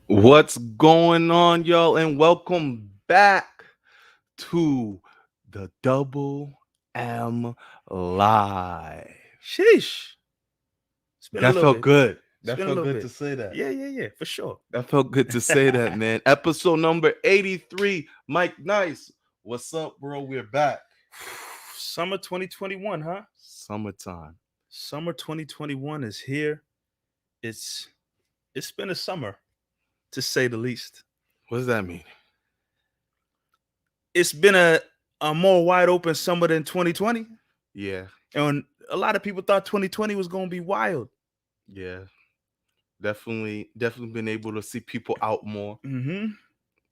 What's going on, y'all? And welcome back to the Double M Live. Sheesh. It's been a That little felt bit. good. It's That been a felt little good to bit. say that. Yeah, for sure. That felt good to say that, man. Episode number 83. Mike Nice. What's up, bro? We're back. Summer 2021, huh? Summertime. Summer 2021 is here. It's it's been a summer, to say the least. What does that mean? It's been a more wide open summer than 2020. Yeah, And a lot of people thought 2020 was gonna be wild. yeah. Definitely been able to see people out more. Mm-hmm.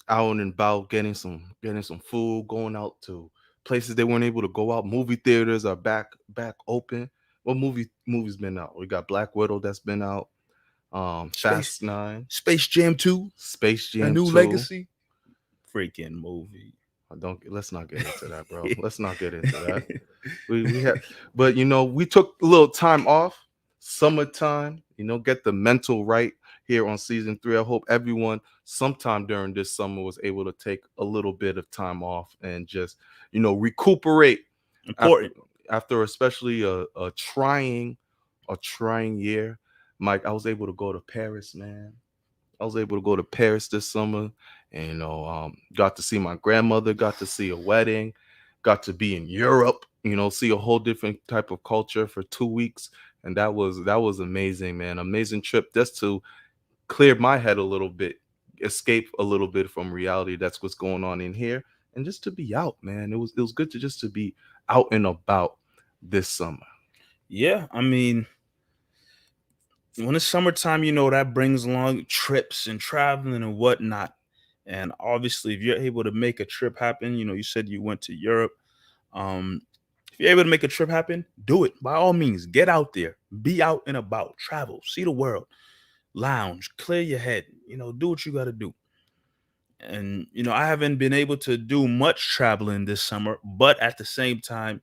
Out and about getting some food, going out to places they weren't able to go out. Movie theaters are back open. What movies been out? We got Black Widow that's been out. Space Fast 9, Space Jam 2, Space A Jam New 2. Legacy. Freaking movie. Don't let's not get into that, bro. Let's not get into that. We had, but we took a little time off, summertime. Get the mental right here on season 3. I hope everyone sometime during this summer was able to take a little bit of time off and just recuperate after Important. after especially a trying year. Mike, I was able to go to Paris, man. I was able to go to Paris this summer, and got to see my grandmother, got to see a wedding, got to be in Europe, see a whole different type of culture for 2 weeks, and that was amazing, man. Amazing trip just to clear my head a little bit, escape a little bit from reality. That's what's going on in here, and just to be out, man. It was good to be out and about this summer. Yeah, I mean, when it's summertime, that brings along trips and traveling and whatnot. And obviously, if you're able to make a trip happen, you said you went to Europe. If you're able to make a trip happen, do it. By all means, get out there, be out and about, travel, see the world, lounge, clear your head, do what you got to do. And, I haven't been able to do much traveling this summer, but at the same time,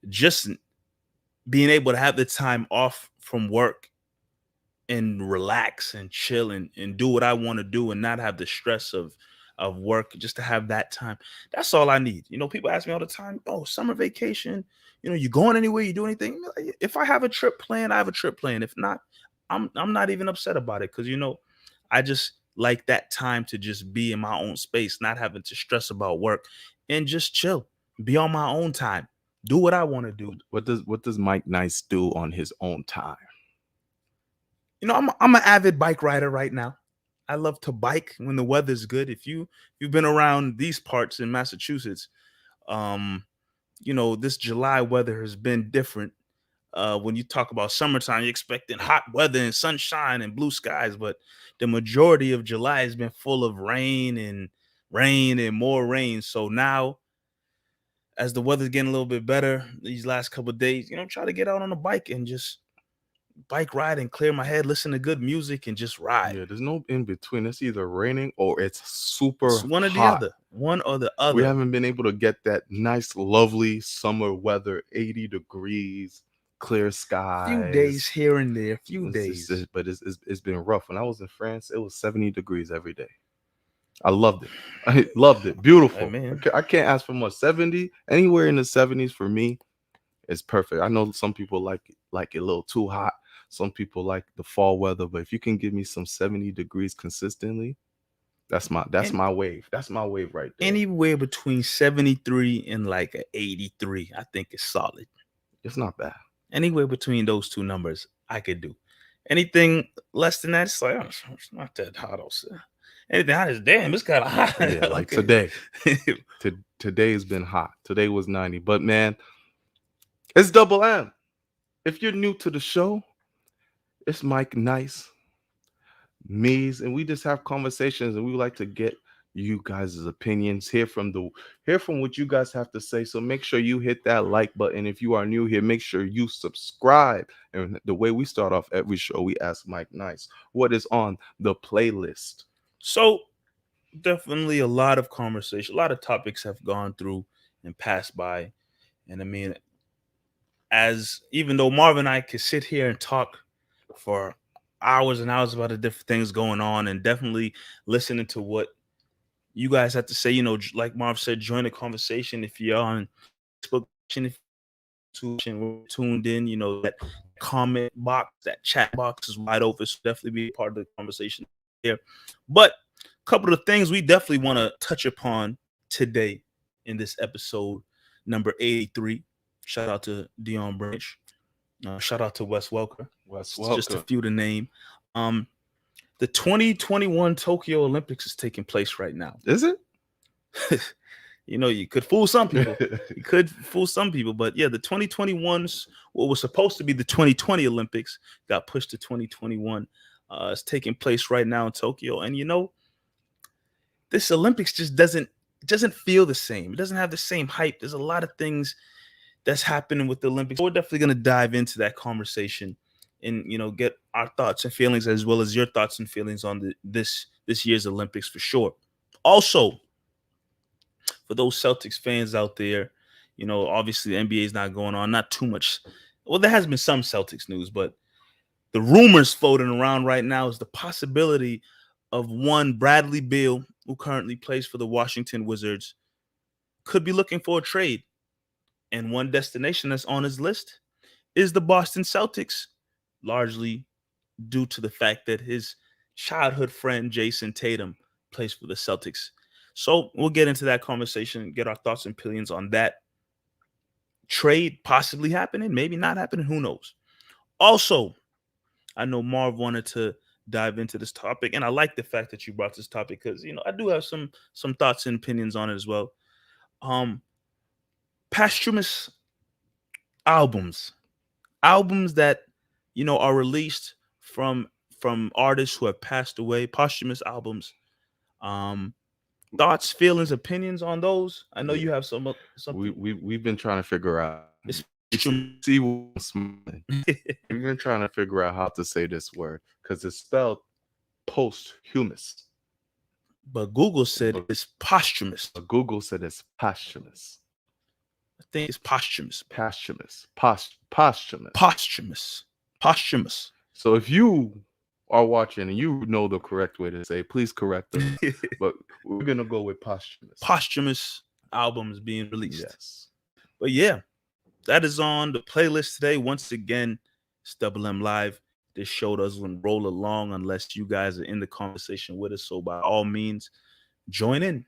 just being able to have the time off from work and relax and chill and do what I want to do and not have the stress of work, just to have that time. That's all I need. People ask me all the time, oh, summer vacation, you going anywhere, you do anything? If I have a trip planned, I have a trip planned. If not, I'm not even upset about it, because I just like that time to just be in my own space, not having to stress about work, and just chill, be on my own time, do what I want to do. What does Mike Nice do on his own time? I'm an avid bike rider right now. I love to bike when the weather's good. If you've been around these parts in Massachusetts, um, this July weather has been different. When you talk about summertime, you're expecting hot weather and sunshine and blue skies, but the majority of July has been full of rain and more rain. So now, as the weather's getting a little bit better these last couple of days, try to get out on a bike and just bike ride and clear my head, listen to good music, and just ride. Yeah, there's no in between. It's either raining or it's It's super one or the hot. other. One or the We other. haven't been able to get that nice, lovely summer weather, 80 degrees, clear Few days skies. here and there. Few It's just, days. but it's been rough. When I was in France, it was 70 degrees every day. I loved it. I loved it. Hey Beautiful. man. I can't ask for much. 70, anywhere in the 70s for me is perfect. I know some people like it a little too hot. Some people like the fall weather, but if you can give me some 70 degrees consistently, that's And my wave. That's my wave right there. anywhere between 73 and like a 83, I think is solid. It's not bad. Anywhere between those two numbers, I could do. Anything less than that, it's like, oh, it's not that hot. Anything hot is, damn, it's kind of hot. Yeah, like Okay. today. Today has been hot. Today was 90. But man, it's Double M. If you're new to the show, it's Mike Nice, me's, and we just have conversations, and we like to get you guys' opinions, hear from what you guys have to say. So make sure you hit that like button. If you are new here, make sure you subscribe. And the way we start off every show, we ask Mike Nice, what is on the playlist? So definitely a lot of conversation, a lot of topics have gone through and passed by. And I mean, as even though Marvin and I could sit here and talk for hours and hours about the different things going on, and definitely listening to what you guys have to say. Like Marv said, join the conversation if you're on Facebook, if you're tuned in. That comment box, that chat box is wide open. So definitely be a part of the conversation here. But a couple of things we definitely want to touch upon today in this episode number 83. Shout out to Dion Branch. Shout out to Wes Welker. Wes Just a Welker. few to name. The 2021 Tokyo Olympics is taking place right now. Is it? You could fool some people. But yeah, the 2021's, what was supposed to be the 2020 Olympics, got pushed to 2021. It's taking place right now in Tokyo, and this Olympics just doesn't feel the same. It doesn't have the same hype. There's a lot of things that's happening with the Olympics. We're definitely going to dive into that conversation and get our thoughts and feelings, as well as your thoughts and feelings on this year's Olympics for sure. Also, for those Celtics fans out there, obviously the NBA is not going on, not too much. Well, there has been some Celtics news, but the rumors floating around right now is the possibility of one Bradley Beal, who currently plays for the Washington Wizards, could be looking for a trade. And one destination that's on his list is the Boston Celtics, largely due to the fact that his childhood friend Jason Tatum plays for the Celtics. So we'll get into that conversation, get our thoughts and opinions on that trade possibly happening, maybe not happening, who knows. Also, I know Marv wanted to dive into this topic, and I like the fact that you brought this topic because I do have some thoughts and opinions on it as well. Posthumous albums that are released from artists who have passed away. Posthumous albums. Thoughts, feelings, opinions on those. I know you have some. We've been trying to figure out. See, we've been trying to figure out how to say this word because it's spelled posthumous. But Google said it's posthumous. Google said it's posthumous. I think it's posthumous. Posthumous. So if you are watching and you know the correct way to say, please correct us. But we're gonna go with posthumous. Posthumous albums being released. Yes. But yeah, that is on the playlist today. Once again, it's Double M Live. This show doesn't roll along unless you guys are in the conversation with us. So by all means, join in.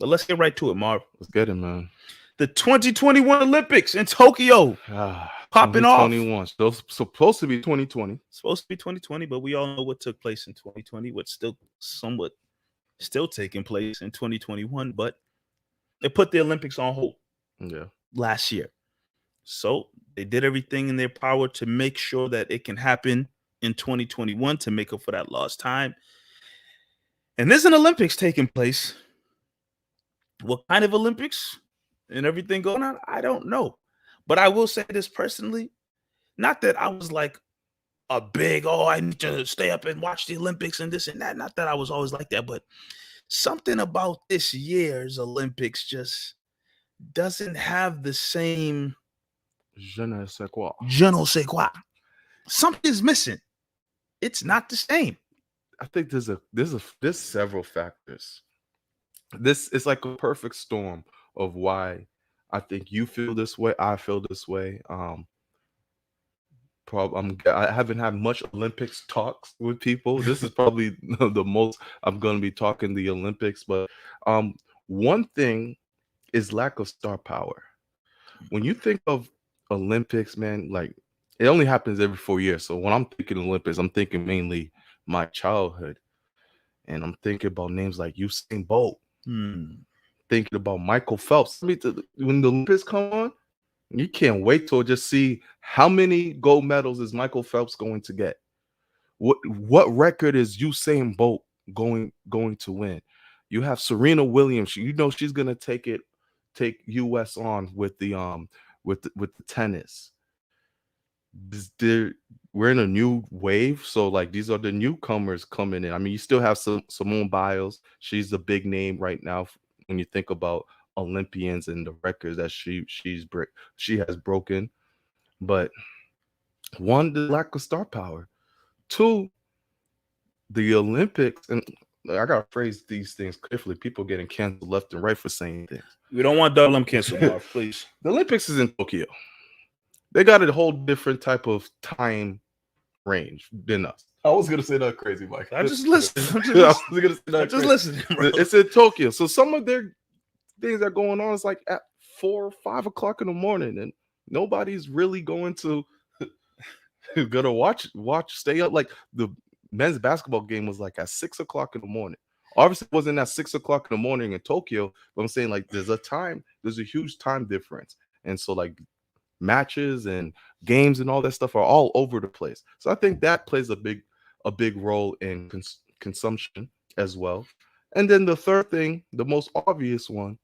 But let's get right to it, Marv. Let's get it, man. The 2021 Olympics in Tokyo. Popping off. 2021. So supposed to be 2020. Supposed to be 2020, but we all know what took place in 2020. What's still taking place in 2021. But they put the Olympics on hold. Yeah. Last year. So they did everything in their power to make sure that it can happen in 2021 to make up for that lost time. And there's an Olympics taking place. What kind of Olympics and everything going on? I don't know. But I will say this personally, not that I was like a big, I need to stay up and watch the Olympics and this and that. Not that I was always like that, but something about this year's Olympics just doesn't have the same Je ne sais quoi. Something's missing. It's not the same. I think there's several factors. This is like a perfect storm of why I think you feel this way. I feel this way. I haven't had much Olympics talks with people. This is probably the most I'm going to be talking the Olympics. But one thing is lack of star power. When you think of Olympics, man, like it only happens every 4 years. So when I'm thinking Olympics, I'm thinking mainly my childhood. And I'm thinking about names like Usain Bolt. Thinking about Michael Phelps. When the Olympics come on, you can't wait to just see how many gold medals is Michael Phelps going to get. What record is Usain Bolt going to win? You have Serena Williams. She's gonna take US on with the tennis. We're in a new wave, so like these are the newcomers coming in. I mean, you still have Simone Biles. She's the big name right now when you think about Olympians and the records that she has broken. But one, the lack of star power. Two, the Olympics, and I gotta phrase these things carefully. People getting canceled left and right for saying things. We don't want double M cancel, Marv, please. The Olympics is in Tokyo. They got a whole different type of time range than us. I was gonna say that crazy, Mike. I just listened. I was gonna say that I'm just crazy. listening, bro. It's in Tokyo, so some of their things that are going on is like at 4 or 5 o'clock in the morning, and nobody's really going to gonna stay up. Like the men's basketball game was like at 6 o'clock in the morning. Obviously, it wasn't at 6 o'clock in the morning in Tokyo, but I'm saying like there's a huge time difference, and so like matches and games and all that stuff are all over the place. So I think that plays a big role in consumption as well. And then the third thing, the most obvious one,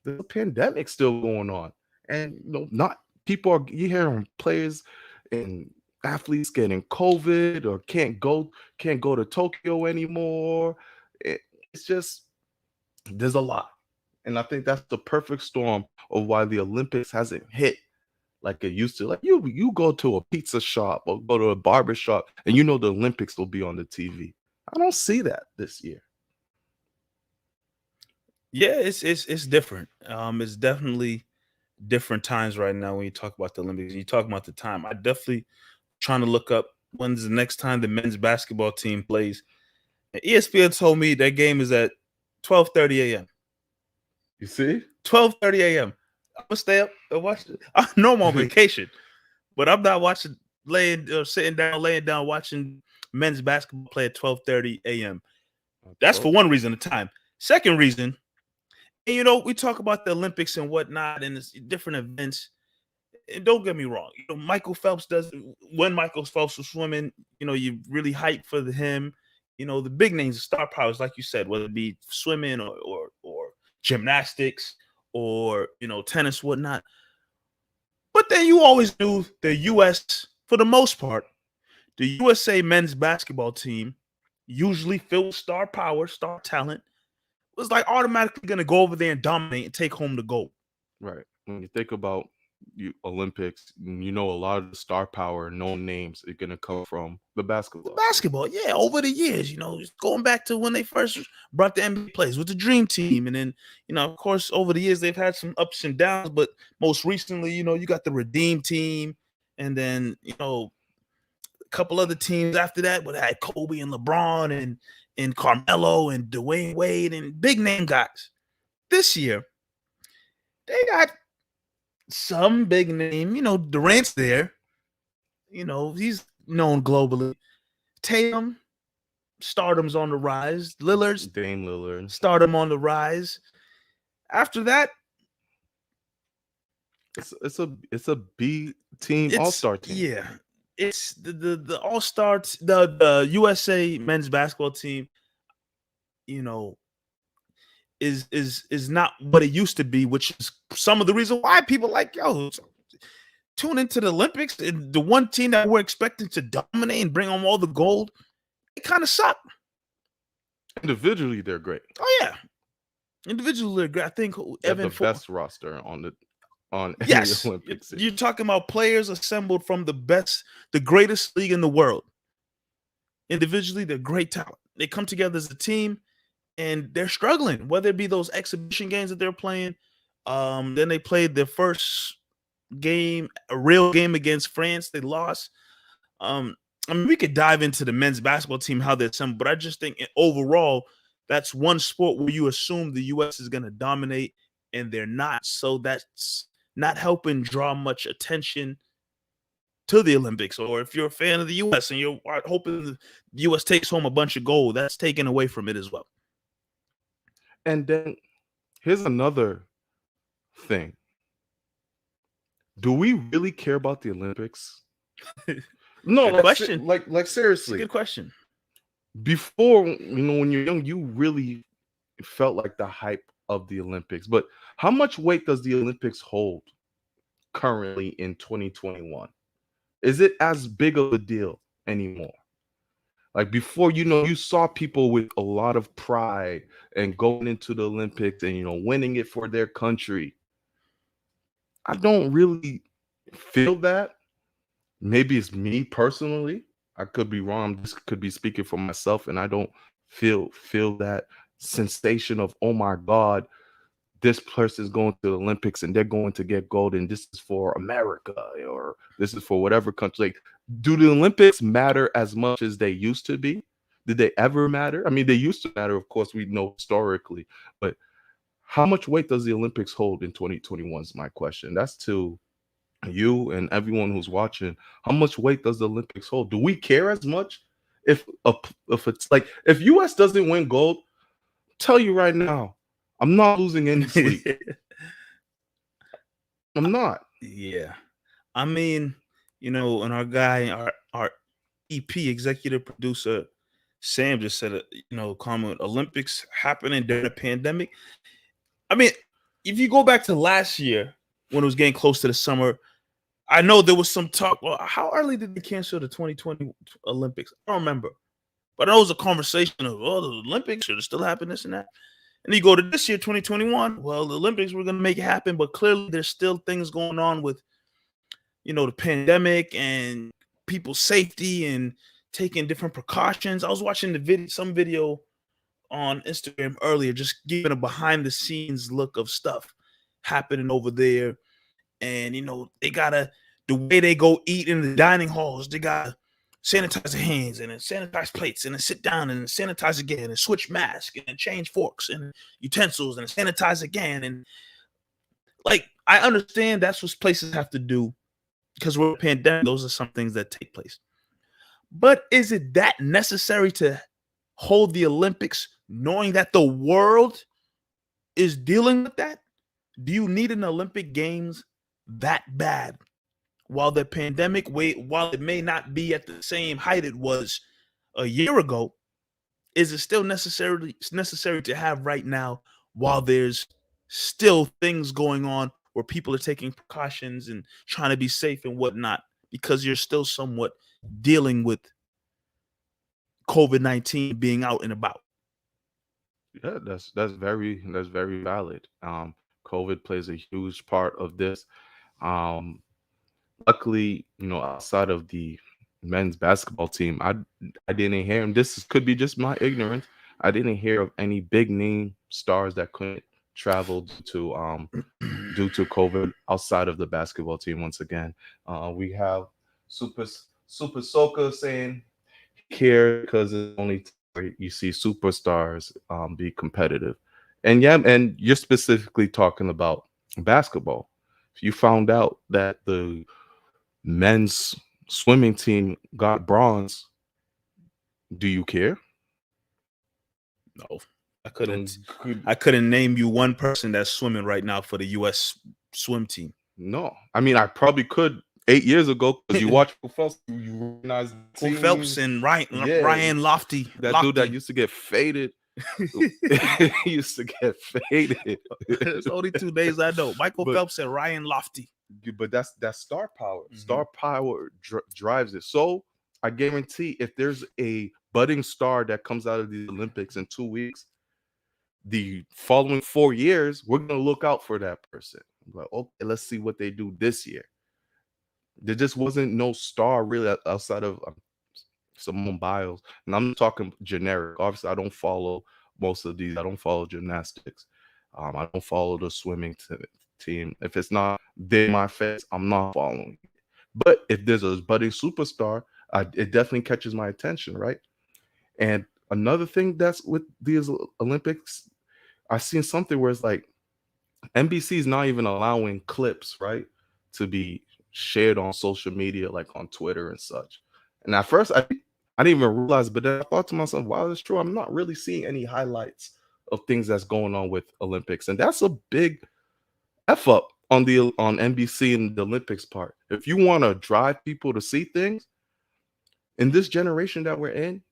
the pandemic still going on, and not people are you hearing players and athletes getting COVID or can't go to Tokyo anymore. It's just there's a lot, and I think that's the perfect storm of why the Olympics hasn't hit like it used to. Like you go to a pizza shop or go to a barber shop, and the Olympics will be on the TV. I don't see that this year. Yeah, it's different. It's definitely different times right now when you talk about the Olympics. You talk about the time. I definitely trying to look up when's the next time the men's basketball team plays. And ESPN told me that game is at 12:30 a.m. You see, 12:30 a.m. I'm gonna stay up and watch it. I know I'm on vacation, but I'm not watching laying down watching men's basketball play at 12:30 a.m. That's for one reason. The time. Second reason. And, we talk about the Olympics and whatnot and it's different events. And don't get me wrong, Michael Phelps when Michael Phelps was swimming, you really hype for him. The big names, the star powers, like you said, whether it be swimming or gymnastics or tennis, whatnot. But then you always knew the U.S. for the most part, the USA men's basketball team, usually filled with star power, star talent, was like automatically going to go over there and dominate and take home the gold. Right. When you think about Olympics, a lot of the star power, known names are going to come from the basketball. Yeah. Over the years, going back to when they first brought the NBA players with the Dream Team. And then, of course, over the years, they've had some ups and downs. But most recently, you got the Redeem Team. And then, a couple other teams after that would have Kobe and LeBron and Carmelo and Dwayne Wade and big name guys. This year, they got some big name, Durant's there. He's known globally. Tatum, stardom's on the rise. Dame Lillard, stardom on the rise. After that, it's a B team, all-star team. Yeah. It's the all-star the USA men's basketball team, is not what it used to be, which is some of the reason why people like, tune into the Olympics. And the one team that we're expecting to dominate and bring home all the gold, it kind of suck. Individually, they're great. Oh yeah, individually they're great. I think the best roster on yes, Olympics. You're talking about players assembled from the greatest league in the world. Individually, they're great talent. They come together as a team, and they're struggling. Whether it be those exhibition games that they're playing, then they played their first game, a real game against France. They lost. We could dive into the men's basketball team, how they're assembled, but I just think overall, that's one sport where you assume the U.S. is going to dominate, and they're not. So that's not helping draw much attention to the Olympics. Or if you're a fan of the U.S. and you're hoping the U.S. takes home a bunch of gold, that's taken away from it as well. And then here's another thing. Do we really care about the Olympics? No, good question. Like seriously. Good question. Before, when you're young, you really felt like the hype of the Olympics. But how much weight does the Olympics hold currently in 2021? Is it as big of a deal anymore? Like before, you saw people with a lot of pride and going into the Olympics and, winning it for their country. I don't really feel that. Maybe it's me personally. I could be wrong. This could be speaking for myself, and I don't feel that sensation of, oh my God, this person's going to the Olympics and they're going to get gold, and this is for America or this is for whatever country. Like, do the Olympics matter as much as they used to be? Did they ever matter? I mean, they used to matter, of course, we know historically, but how much weight does the Olympics hold in 2021 is my question. That's to you and everyone who's watching. How much weight does the Olympics hold? Do we care as much if if it's like if US doesn't win gold? Tell you right now, I'm not losing any sleep. I'm not. Yeah. I mean, and our guy, our EP executive producer, Sam just said, comment, Olympics happening during a pandemic. I mean, if you go back to last year when it was getting close to the summer, I know there was some talk. Well, how early did they cancel the 2020 Olympics? I don't remember. But there was a conversation of, oh, the Olympics should still happen, this and that. And you go to this year, 2021. Well, the Olympics were going to make it happen, but clearly there's still things going on with, the pandemic and people's safety and taking different precautions. I was watching some video on Instagram earlier, just giving a behind the scenes look of stuff happening over there. And they gotta, the way they go eat in the dining halls, they gotta sanitize their hands and then sanitize plates and then sit down and then sanitize again and switch masks and then change forks and utensils and sanitize again. And like, I understand that's what places have to do because we're a pandemic. Those are some things that take place. But is it that necessary to hold the Olympics knowing that the world is dealing with that? Do you need an Olympic Games that bad? While the pandemic, while it may not be at the same height it was a year ago, is it still necessary to have right now while there's still things going on where people are taking precautions and trying to be safe and whatnot, because you're still somewhat dealing with COVID-19 being out and about? Yeah, that's very valid. COVID plays a huge part of this. Um, Luckily, outside of the men's basketball team, I didn't hear, and could be just my ignorance. I didn't hear of any big name stars that couldn't travel due to COVID outside of the basketball team. Once again, we have Super Super Soka saying he cares because it's only time where you see superstars be competitive, and yeah, and you're specifically talking about basketball. If you found out that the men's swimming team got bronze, do you care? No, I Then couldn't. good. I couldn't name you one person that's swimming right now for the U.S. swim team. No, I mean I probably could 8 years ago because you watch Who Phelps, you recognize the Who Phelps teams. and Yeah, Ryan Lofty. that dude that used to get faded. He used to get faded. There's only two names I know: Michael But- Phelps and Ryan Lofty. But that's star power. Mhm. Star power drives it. So I guarantee if there's a budding star that comes out of the Olympics in 2 weeks, the following 4 years, we're gonna look out for that person. Like, okay, let's see what they do this year. There just wasn't no star really outside of Simone Biles, and I'm talking generic. Obviously, I don't follow most of these. I don't follow gymnastics. I don't follow the swimming team. If it's not there in my face, I'm not following. But if there's a budding superstar, it definitely catches my attention, right? And another thing that's with these Olympics, I seen something where it's like NBC is not even allowing clips, right, to be shared on social media, like on Twitter and such. And at first, I didn't even realize, but then I thought to myself, wow, that's true. I'm not really seeing any highlights of things that's going on with Olympics, and that's a big f up on NBC and the Olympics part. If you want to drive people to see things in this generation that we're in,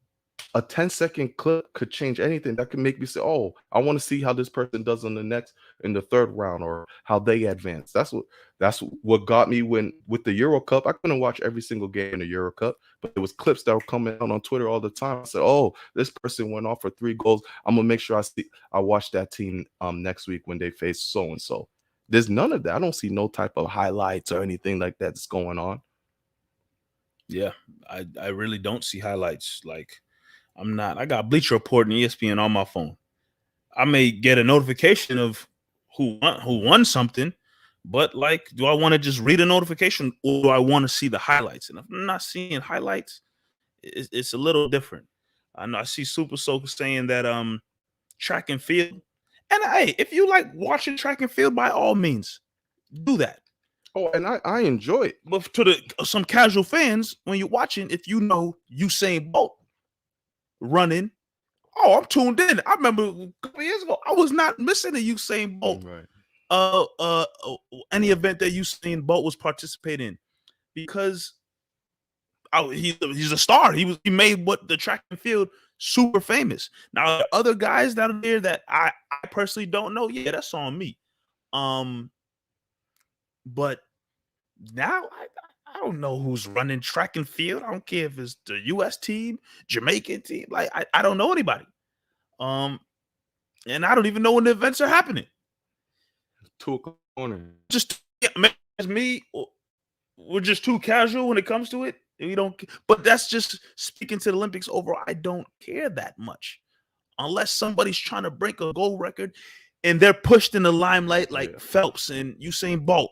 a 10-second clip could change anything. That could make me say, oh, I want to see how this person does in the third round, or how they advance. That's what got me with the Euro Cup. I couldn't watch every single game in the Euro Cup, but there was clips that were coming out on Twitter all the time. I said, oh, this person went off for 3 goals. I'm gonna make sure I watch that team next week when they face so and so. There's none of that. I don't see no type of highlights or anything like that's going on. Yeah, I really don't see highlights. Like, I got Bleacher Report and ESPN on my phone. I may get a notification of who won something, but like, do I want to just read a notification or do I want to see the highlights? And if I'm not seeing highlights, it's a little different. I know I see Super Soaker saying that track and field, and hey, if you like watching track and field, by all means, do that. Oh, and I enjoy it. But to some casual fans, when you're watching, if you know Usain Bolt running, oh, I'm tuned in. I remember a couple years ago, I was not missing a Usain Bolt Right. any event that Usain Bolt was participating in, because he's a star. He made what the track and field super famous. Now the other guys that are there that I personally don't know, yeah, that's on me. But now I don't know who's running track and field. I don't care if it's the US team, Jamaican team. Like, I don't know anybody. And I don't even know when the events are happening. 2 o'clock morning. Just as me, we're just too casual when it comes to it. We don't. But that's just speaking to the Olympics overall. I don't care that much, unless somebody's trying to break a gold record, and they're pushed in the limelight like Phelps and Usain Bolt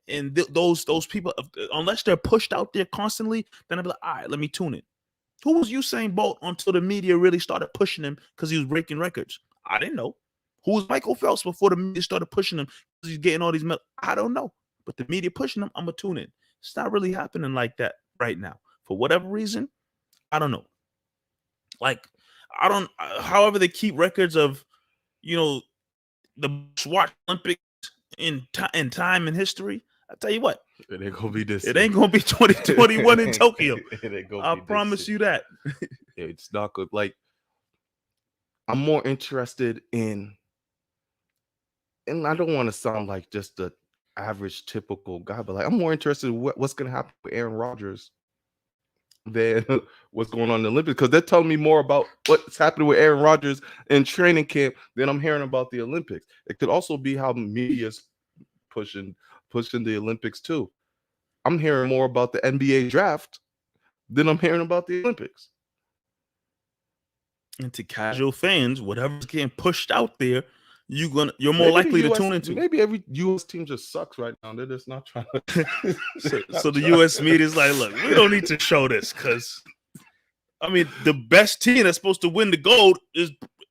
and those people. Unless they're pushed out there constantly, then I'll be like, all right, let me tune in. Who was Usain Bolt until the media really started pushing him because he was breaking records? I didn't know. Who was Michael Phelps before the media started pushing him because he's getting all these medals? I don't know. But the media pushing him, I'm going to tune in. It's not really happening like that right now. For whatever reason, I don't know. Like, I don't, however they keep records of, the most watched Olympics in time in history, I tell you what. It ain't going to be this. It ain't going to be 2021 in Tokyo. I promise you that. It's not good. Like, I'm more interested in, and I don't want to sound like just the average typical guy, but like, I'm more interested in what's going to happen with Aaron Rodgers than what's going on in the Olympics, because they're telling me more about what's happening with Aaron Rodgers in training camp than I'm hearing about the Olympics. It could also be how media's pushing the Olympics too. I'm hearing more about the NBA draft than I'm hearing about the Olympics. And to casual fans, whatever's getting pushed out there, you're more likely to tune into. Maybe every U.S. team just sucks right now. They're just not trying to. So the U.S. media is like, look, we don't need to show this because, I mean, the best team that's supposed to win the gold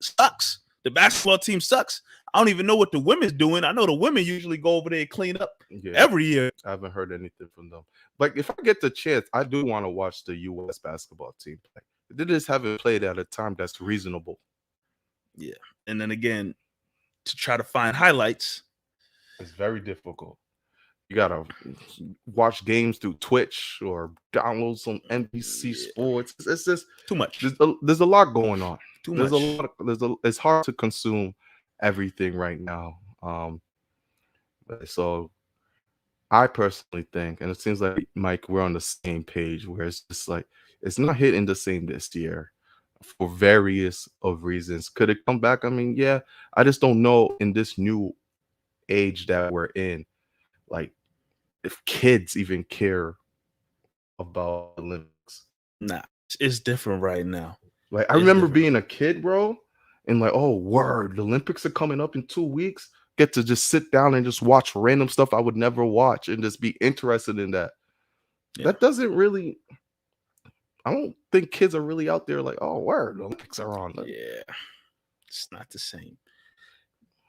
sucks. The basketball team sucks. I don't even know what the women's doing. I know the women usually go over there and clean up every year. I haven't heard anything from them. Like, if I get the chance, I do want to watch the U.S. basketball team play. They just haven't played at a time that's reasonable. Yeah. And then again, to try to find highlights, it's very difficult. You got to watch games through Twitch or download some NBC Sports. It's just too much. There's a lot going on. Too much. It's hard to consume everything right now. So I personally think, and it seems like, Mike, we're on the same page, where it's just like, it's not hitting the same this year for various of reasons. Could it come back? I mean, yeah, I just don't know in this new age that we're in, like, if kids even care about Olympics. Nah, it's different right now. Like, I remember being a kid, bro, and like, oh, word, the Olympics are coming up in 2 weeks. Get to just sit down and just watch random stuff I would never watch and just be interested in that. Yeah. That doesn't really, I don't think kids are really out there like, oh, word, the Olympics are on. Yeah, it's not the same.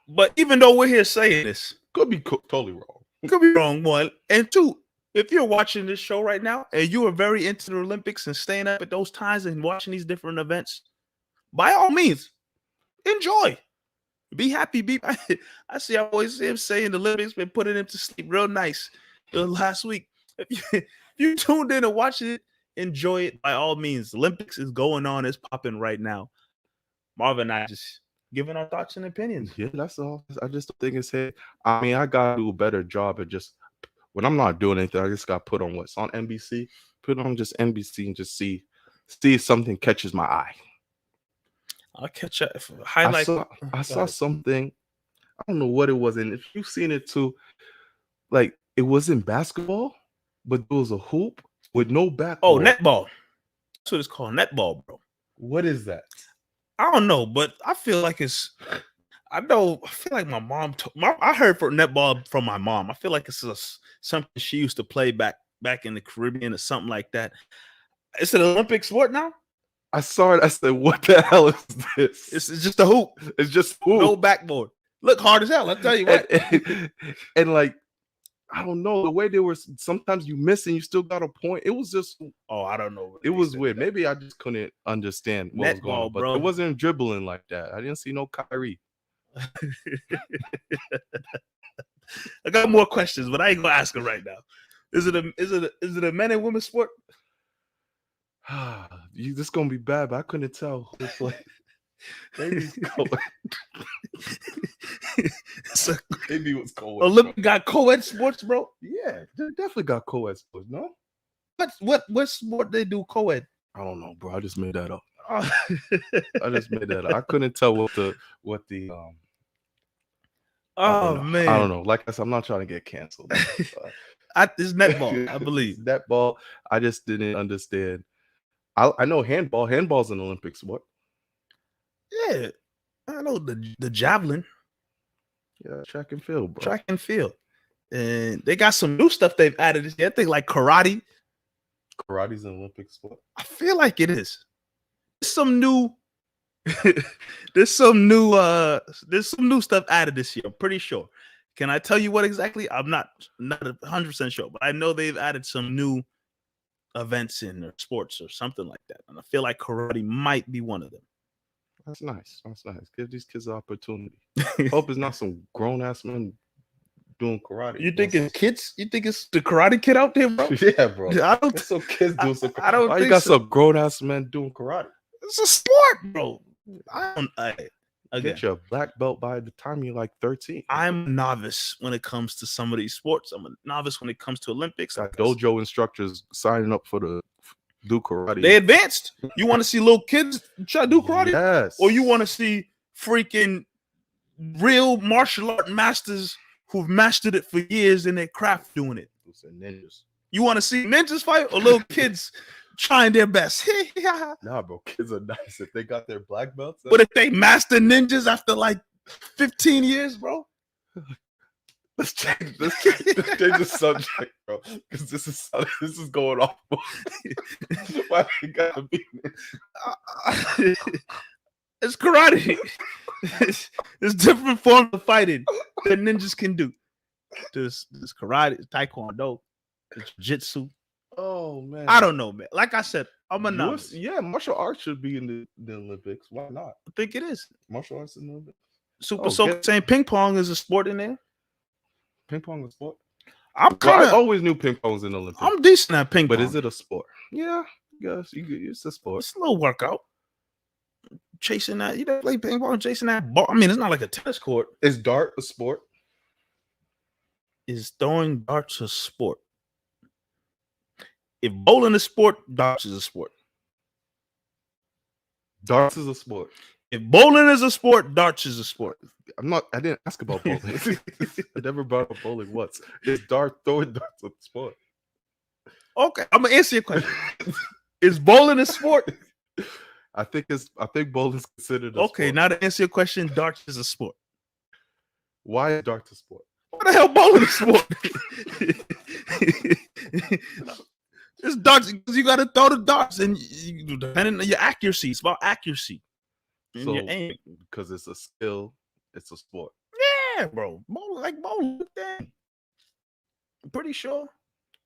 But even though we're here saying this, could be totally wrong. Could be wrong, one. And two, if you're watching this show right now and you are very into the Olympics and staying up at those times and watching these different events, by all means, enjoy. Be happy. I see. I always see him saying the Olympics been putting him to sleep real nice last week. If you tuned in and watched it, enjoy it by all means. The Olympics is going on. It's popping right now. Marvin and I just giving our thoughts and opinions. Yeah, that's all. I just think it's it. I mean, I got to do a better job at just, when I'm not doing anything, I just got put on what's on NBC. Put on just NBC and just see if something catches my eye. I'll catch up. Highlight. I saw something. I don't know what it was, and if you've seen it too, like, it wasn't basketball, but it was a hoop. with no Oh, backboard. netball. That's what it's called, netball, bro. What is that? I don't know, but I feel like it's. I feel like my mom. I heard for netball from my mom. I feel like it's something she used to play back in the Caribbean or something like that. It's an Olympic sport now. I saw it. I said, "What the hell is this?" It's just a hoop. It's just hoop. No backboard. Look hard as hell. I'll tell you what. And like, I don't know, the way they were. Sometimes you miss and you still got a point. It was just. Oh, I don't know. It was weird. Maybe I just couldn't understand what was going on. But it wasn't dribbling like that. I didn't see no Kyrie. I got more questions, but I ain't gonna ask them right now. Is it a men and women sport? This is gonna be bad, but I couldn't tell. It's like maybe it's co-ed. Maybe it was co-ed. Olympic got co-ed sports, bro. Yeah, they definitely got co-ed sports. No, what sport they do co-ed? I don't know, bro. I just made that up. I just made that up. I couldn't tell what the man, I don't know. Like I said, I'm not trying to get canceled. It's netball, I believe. Netball. I just didn't understand. I know handball. Handball's an Olympic sport. Yeah, I know the javelin. Yeah, track and field, bro. Track and field, and they got some new stuff they've added this year. I think like karate. Karate's an Olympic sport. I feel like it is. There's some new. There's some new stuff added this year. I'm pretty sure. Can I tell you what exactly? I'm not 100% sure, but I know they've added some new events in or sports or something like that, and I feel like karate might be one of them. That's nice. That's nice. Give these kids an opportunity. Hope it's not some grown ass men doing karate. You think it's kids? You think it's the Karate Kid out there, bro? Yeah, bro. I don't. There's some kids doing some. I don't. Why think you got so. some grown ass men doing karate? It's a sport, bro. I don't. Again, Get your black belt by the time you're like 13. I'm a novice when it comes to some of these sports. I'm a novice when it comes to Olympics. Got dojo instructors signing up for the do karate. They advanced. You want to see little kids try to do karate? Yes. Or you want to see freaking real martial art masters who've mastered it for years in their craft doing it? Ninjas. You want to see ninjas fight or little kids trying their best? Nah, bro. Kids are nice if they got their black belts. But if they master ninjas after like 15 years, bro. Let's change the subject, bro. Because this is going off. Why they gotta be? It's karate. It's different forms of fighting that ninjas can do. There's karate, taekwondo, jiu-jitsu. Oh man, I don't know, man. Like I said, I'm a novice. Yeah, martial arts should be in the Olympics. Why not? I think it is. Martial arts in the Olympics. Saying ping pong is a sport in there. Ping pong is a sport. I always knew ping pong was in the Olympics. I'm decent at ping pong. But is it a sport? Yeah, yes, it's a sport. It's a little workout. Chasing that, you don't play ping pong, chasing that ball. I mean, it's not like a tennis court. Is dart a sport? Is throwing darts a sport? If bowling is a sport, darts is a sport. Darts is a sport. If bowling is a sport, darts is a sport. I didn't ask about bowling. I never brought up bowling once. Is throwing darts a sport? Okay, I'm gonna answer your question. Is bowling a sport? I think bowling is considered a okay, sport. now to answer your question, darts is a sport. Why is darts a sport? What the hell bowling is a sport? It's darts because you gotta throw the darts and depending on your accuracy, it's about accuracy. So because it's a skill, it's a sport. Yeah, bro. Bowling. Dang. I'm pretty sure.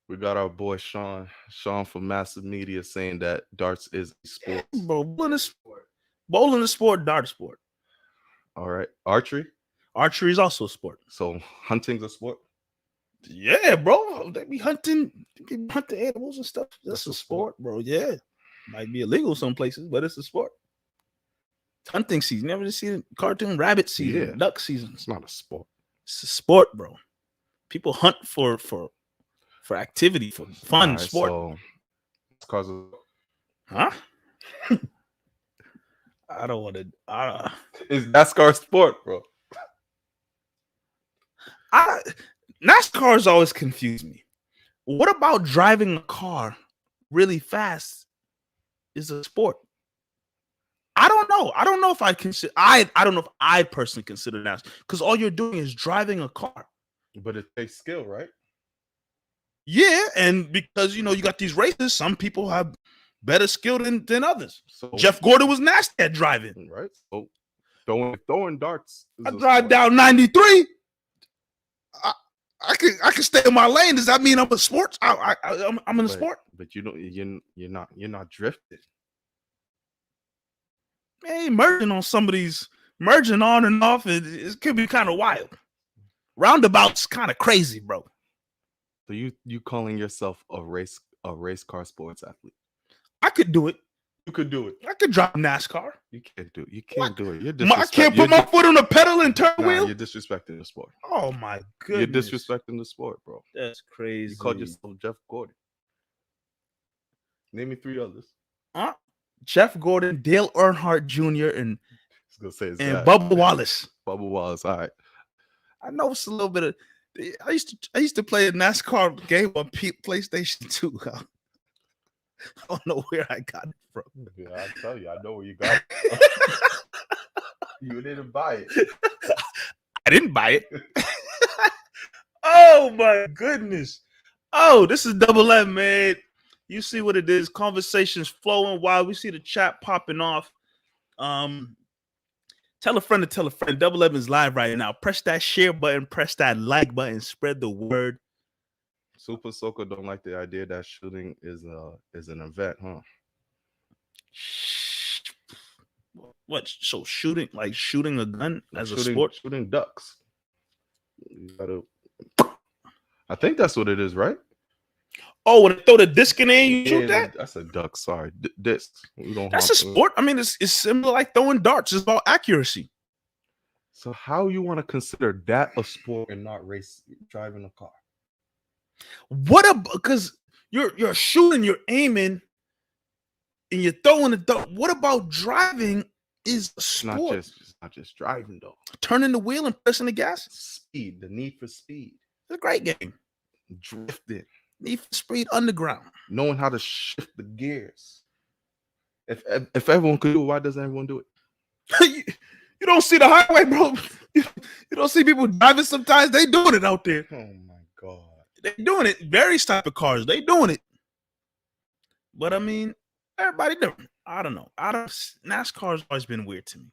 We got our boy Sean from Massive Media saying that darts is a sport. Yeah, bro, bowling is sport. Bowling is sport, dart sport. All right. Archery? Archery is also a sport. So hunting's a sport? Yeah, bro. They be hunting animals and stuff. That's a sport, bro. Yeah. Might be illegal some places, but it's a sport. Hunting season. Never just see cartoon rabbit season, duck season. It's not a sport. It's a sport, bro. People hunt for activity, for fun, right, sport. So it's cause of... Huh? I don't want to. Is NASCAR a sport, bro? NASCAR's always confused me. What about driving a car really fast is a sport. I don't know. I don't know if I consider. I don't know if I personally consider that, because all you're doing is driving a car. But it takes skill, right? Yeah, and because you got these races, some people have better skill than others. So Jeff Gordon was nasty at driving. right. So throwing darts. I drive down 93. I can stay in my lane. Does that mean I'm a sports? I'm in a sport. But you're not drifted. Man, merging on some of these, merging on and off, it could be kind of wild. Roundabouts kind of crazy, bro. So you calling yourself a race car sports athlete? I could do it. You could do it. I could drive NASCAR. You can't do it. You can't do it. I can't put my foot on the pedal and turn wheel. You're disrespecting the sport. Oh my goodness. You're disrespecting the sport, bro. That's crazy. You called yourself Jeff Gordon. Name me 3 others. Jeff Gordon, Dale Earnhardt Jr., and Bubba Wallace. Bubba Wallace. All right. I know it's a little bit of. I used to play a NASCAR game on PlayStation 2. I don't know where I got it from. Yeah, I'll tell you. I know where you got it from. You didn't buy it. I didn't buy it. Oh my goodness. Oh, this is Double M, man. You see what it is. Conversations flowing while we see the chat popping off. Tell a friend to tell a friend. Double M is live right now. Press that share button. Press that like button. Spread the word. Super Soaker don't like the idea that shooting is an event, huh? What? So shooting a gun as a sport? Shooting ducks. I think that's what it is, right? Oh, when they throw the disc in there, you shoot that? That's a duck. Sorry, disc. That's a sport. I mean, it's similar like throwing darts. It's about accuracy. So how you want to consider that a sport and not driving a car? Because you're shooting, you're aiming, and you're throwing the dart. What about driving is a sport? It's not just driving though. Turning the wheel and pressing the gas. Speed, the need for speed. It's a great game. Drifting. Need for Speed Underground. Knowing how to shift the gears. If everyone could do it, why doesn't everyone do it? You don't see the highway, bro. You don't see people driving sometimes. They doing it out there. Oh my God. They doing it. Various type of cars. They doing it. But I mean, everybody different. I don't know. NASCAR's always been weird to me.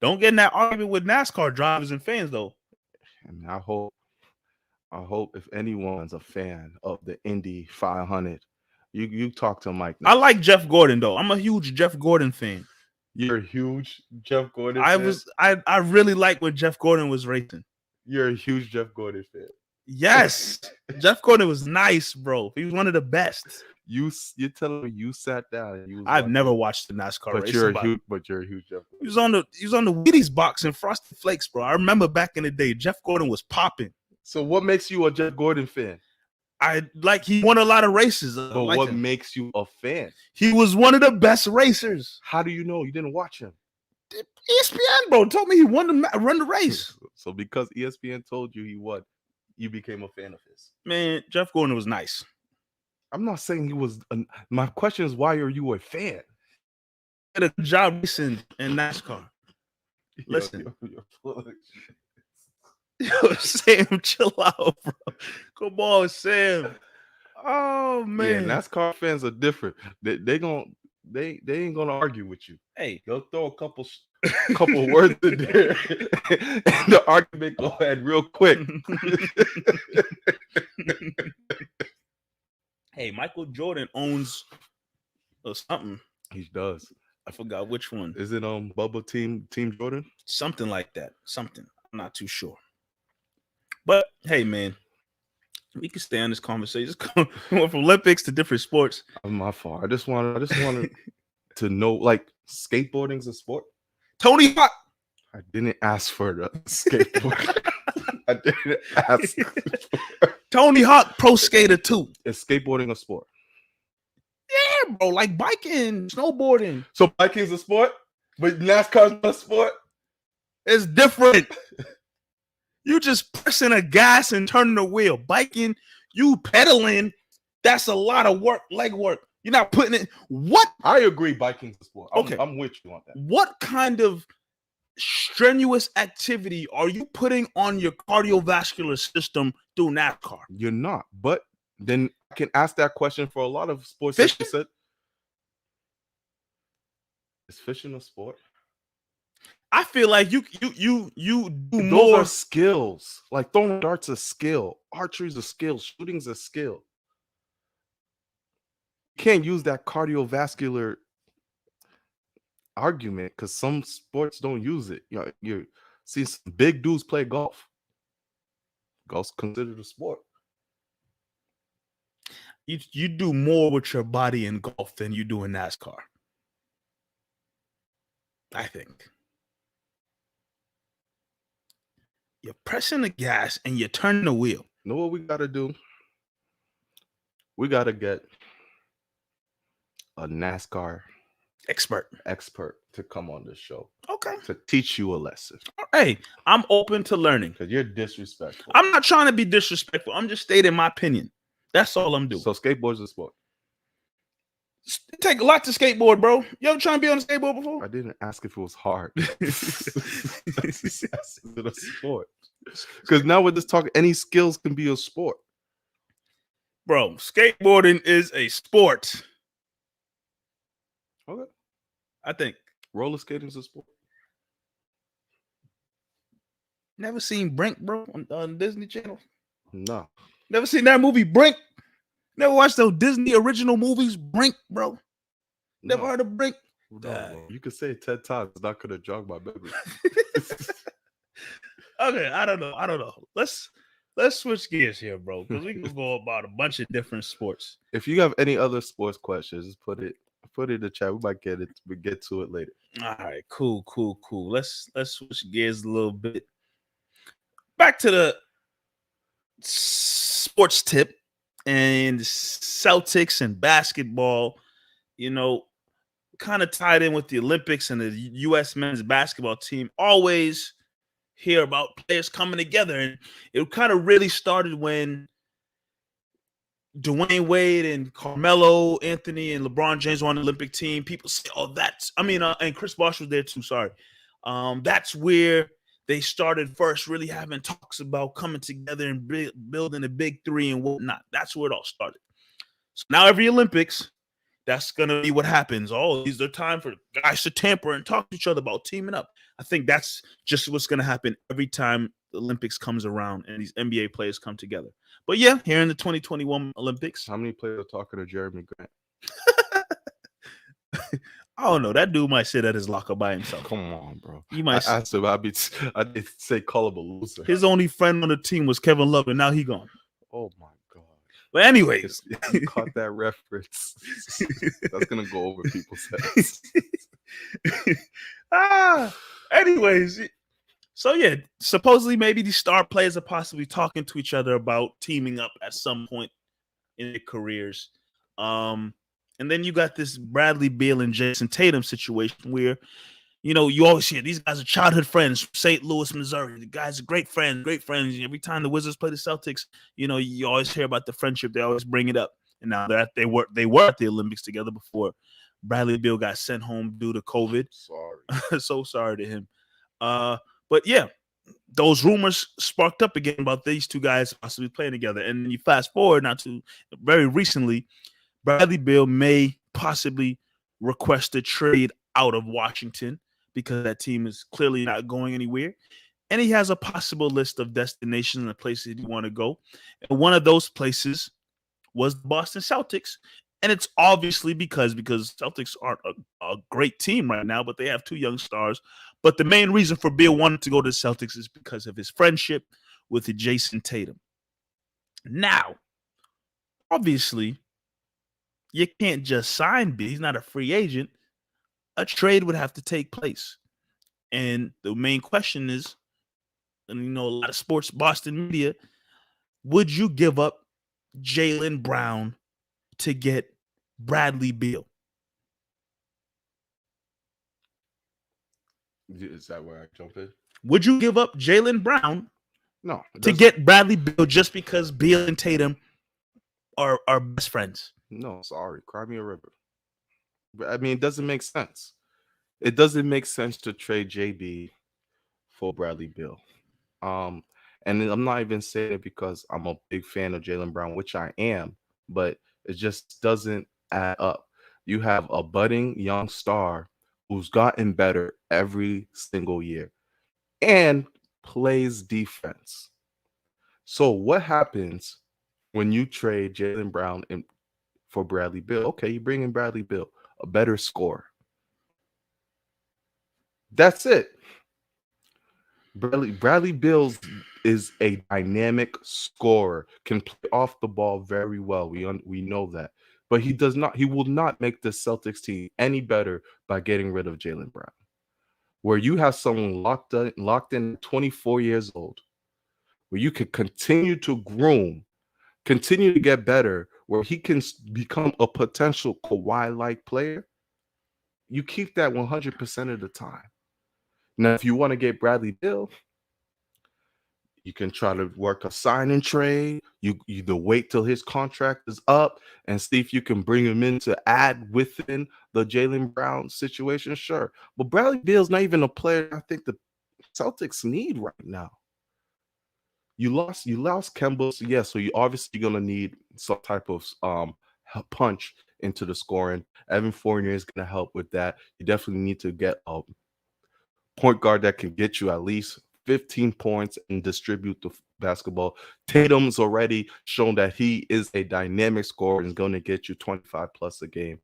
Don't get in that argument with NASCAR drivers and fans though. And I hope if anyone's a fan of the Indy 500, you talk to Mike. I like Jeff Gordon though. I'm a huge Jeff Gordon fan. You're a huge Jeff Gordon fan? I really like when Jeff Gordon was racing. You're a huge Jeff Gordon fan. Yes. Jeff Gordon was nice, bro. He was one of the best. You're telling me you sat down and I've never watched the NASCAR race. You're a huge Jeff Gordon. He was on the Wheaties box and Frosted Flakes, bro. I remember back in the day, Jeff Gordon was popping. So what makes you a Jeff Gordon fan? He won a lot of races. But what makes you a fan? He was one of the best racers. How do you know? You didn't watch him. ESPN, bro, told me he run the race. So because ESPN told you he won, you became a fan of his. Man, Jeff Gordon was nice. I'm not saying he was. My question is, why are you a fan? He had a job racing in NASCAR. Listen. Yo, Sam, chill out, bro. Come on, Sam. Oh man, yeah, NASCAR fans are different. They ain't gonna argue with you. Hey, they'll throw a couple words in there, and the argument go ahead real quick. Hey, Michael Jordan owns something. He does. I forgot which one. Is it Bubba Team Jordan? Something like that. Something. I'm not too sure. But hey, man, we can stay on this conversation. Just going from Olympics to different sports. My fault. I just wanted to know, like, skateboarding's a sport. Tony Hawk. I didn't ask for the skateboard. I didn't ask. Tony Hawk Pro Skater 2. Is skateboarding a sport? Yeah, bro. Like biking, snowboarding. So biking's a sport, but NASCAR's not a sport. It's different. You just pressing a gas and turning the wheel. Biking, you pedaling. That's a lot of work, leg work. You're not putting it. What? I agree. Biking's a sport. Okay. I'm with you on that. What kind of strenuous activity are you putting on your cardiovascular system through NASCAR? You're not. But then I can ask that question for a lot of sports. Fishing? Like you said, is fishing a sport? I feel like you do Those more are skills. Like throwing darts a skill, archery's a skill, shooting's a skill. You can't use that cardiovascular argument because some sports don't use it. You know, you see some big dudes play golf. Golf's considered a sport. you do more with your body in golf than you do in NASCAR. I think. You're pressing the gas and you're turning the wheel. You know what we got to do? We got to get a NASCAR Expert to come on this show. Okay. To teach you a lesson. Hey, I'm open to learning. Because you're disrespectful. I'm not trying to be disrespectful. I'm just stating my opinion. That's all I'm doing. So skateboard's a sport. It take a lot to skateboard, bro. You ever trying to be on a skateboard before? I didn't ask if it was hard. Is it a sport? Because now we're just talking, any skills can be a sport. Bro, skateboarding is a sport. Okay. I think. Roller skating is a sport. Never seen Brink, bro, on Disney Channel? No. Never seen that movie, Brink? Never watched those Disney original movies, Brink, bro? Never heard of Brink? No, bro. You could say it 10 times. It's not going to jog my memory. Okay, I don't know. Let's switch gears here, bro, because we can go about a bunch of different sports. If you have any other sports questions, just put it in the chat. We might get to it later. All right, cool. Let's switch gears a little bit. Back to the sports tip and Celtics and basketball, you know, kind of tied in with the Olympics and the U.S. men's basketball team. Always hear about players coming together, and it kind of really started when Dwayne Wade and Carmelo Anthony and LeBron James were on the Olympic team. People say, "Oh, and Chris Bosh was there too." Sorry, that's where they started first really having talks about coming together and building the big three and whatnot. That's where it all started. So now every Olympics, that's going to be what happens. Oh, these are time for guys to tamper and talk to each other about teaming up. I think that's just what's going to happen every time the Olympics comes around and these NBA players come together. But yeah, here in the 2021 Olympics. How many players are talking to Jeremy Grant? I don't know. That dude might sit at his locker by himself. Come on, bro. He might. I asked him. I did say call him a loser. His only friend on the team was Kevin Love, and now he gone. Oh my god. But anyways, if you caught that reference. That's gonna go over people's heads. Anyways, so yeah, supposedly maybe these star players are possibly talking to each other about teaming up at some point in their careers. And then you got this Bradley Beal and Jason Tatum situation where, you know, you always hear these guys are childhood friends from St. Louis, Missouri. The guys are great friends. Every time the Wizards play the Celtics, you know, you always hear about the friendship. They always bring it up. And now that they were at the Olympics together before Bradley Beal got sent home due to COVID. Sorry. So sorry to him. But yeah, those rumors sparked up again about these two guys possibly playing together. And you fast forward not to very recently, Bradley Beal may possibly request a trade out of Washington because that team is clearly not going anywhere. And he has a possible list of destinations and places he want to go. And one of those places was the Boston Celtics. And it's obviously because Celtics aren't a great team right now, but they have two young stars. But the main reason for Beal wanting to go to the Celtics is because of his friendship with Jason Tatum. Now, obviously, you can't just sign Beal. He's not a free agent. A trade would have to take place. And the main question is, and you know, a lot of sports Boston media, would you give up Jaylen Brown to get Bradley Beal? Is that where I jump in? Would you give up Jaylen Brown No, to get Bradley Beal just because Beal and Tatum are best friends? No, sorry, cry me a river. But, I mean, it doesn't make sense. It doesn't make sense to trade JB for Bradley Beal. Um, and I'm not even saying it because I'm a big fan of Jaylen Brown, which I am, but it just doesn't add up. You have a budding young star who's gotten better every single year and plays defense. So what happens when you trade Jaylen Brown for Bradley Beal? Okay, you bring in Bradley Beal, a better scorer. That's it. Bradley Bills is a dynamic scorer, can play off the ball very well. We know that, but he does not. He will not make the Celtics team any better by getting rid of Jaylen Brown. Where you have someone locked in at 24 years old, where you can continue to groom, continue to get better, where he can become a potential Kawhi-like player. You keep that 100% of the time. Now, if you want to get Bradley Bill, you can try to work a sign and trade. You either wait till his contract is up and see if you can bring him in to add within the Jaylen Brown situation. Sure. But Bradley Beal's not even a player I think the Celtics need right now. You lost Kemba, so yeah, so you obviously gonna need some type of punch into the scoring. Evan Fournier is gonna help with that. You definitely need to get a point guard that can get you at least 15 points and distribute the basketball. Tatum's already shown that he is a dynamic scorer and is going to get you 25 plus a game.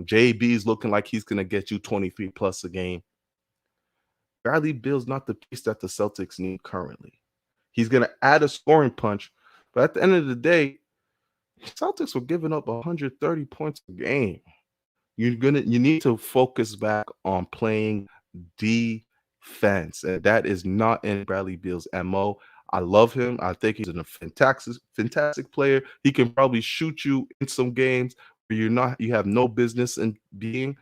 JB is looking like he's going to get you 23 plus a game. Bradley Beal's not the piece that the Celtics need currently. He's going to add a scoring punch, but at the end of the day, Celtics were giving up 130 points a game. You need to focus back on playing defense, and that is not in Bradley Beal's MO. I love him. I think he's a fantastic player. He can probably shoot you in some games where you have no business in being,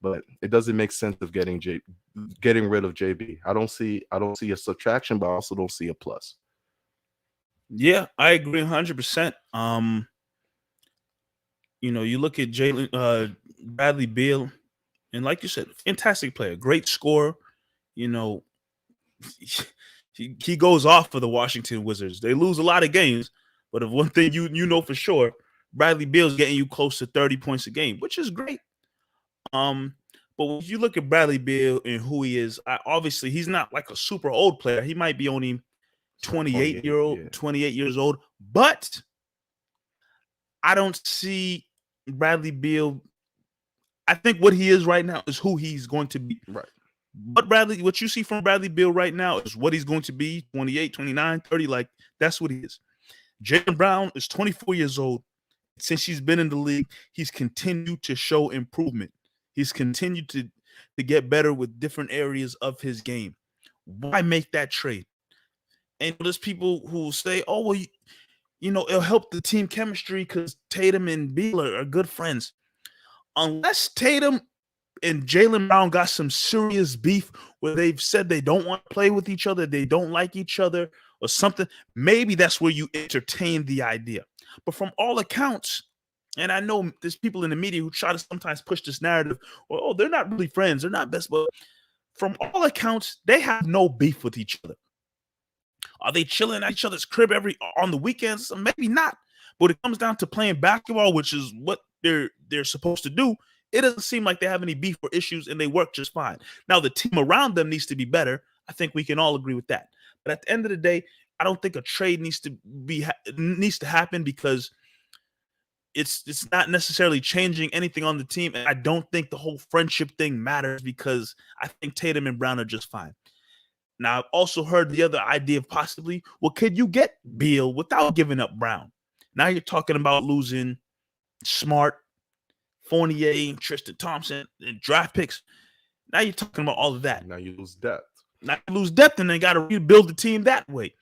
but it doesn't make sense of getting rid of JB. I don't see a subtraction, but I also don't see a plus. Yeah, I agree 100%. You look at Bradley Beal, and like you said, fantastic player, great scorer. You know, he goes off for the Washington Wizards. They lose a lot of games, but if one thing you know for sure, Bradley Beal's getting you close to 30 points a game, which is great. But when you look at Bradley Beal and who he is, obviously he's not like a super old player. He might be only 28 Yeah. 28 years old, but I don't see Bradley Beal. I think what he is right now is who he's going to be. Right. But what you see from Bradley Beal right now is what he's going to be 28, 29, 30. Like, that's what he is. Jaylen Brown is 24 years old. Since he's been in the league, he's continued to show improvement. He's continued to get better with different areas of his game. Why make that trade? And there's people who say, oh, well, it'll help the team chemistry because Tatum and Beal are good friends. Unless Tatum and Jaylen Brown got some serious beef where they've said they don't want to play with each other, they don't like each other or something, maybe that's where you entertain the idea. But from all accounts, and I know there's people in the media who try to sometimes push this narrative, oh, they're not really friends, they're not best, but from all accounts, they have no beef with each other. Are they chilling at each other's crib on the weekends? Maybe not. But when it comes down to playing basketball, which is what they're supposed to do, it doesn't seem like they have any beef or issues, and they work just fine. Now, the team around them needs to be better. I think we can all agree with that. But at the end of the day, I don't think a trade needs to happen because it's not necessarily changing anything on the team. And I don't think the whole friendship thing matters because I think Tatum and Brown are just fine. Now, I've also heard the other idea of possibly, well, could you get Beal without giving up Brown? Now you're talking about losing Smart, Fournier, Tristan Thompson, and draft picks. Now you're talking about all of that. Now you lose depth. And they got to rebuild the team that way.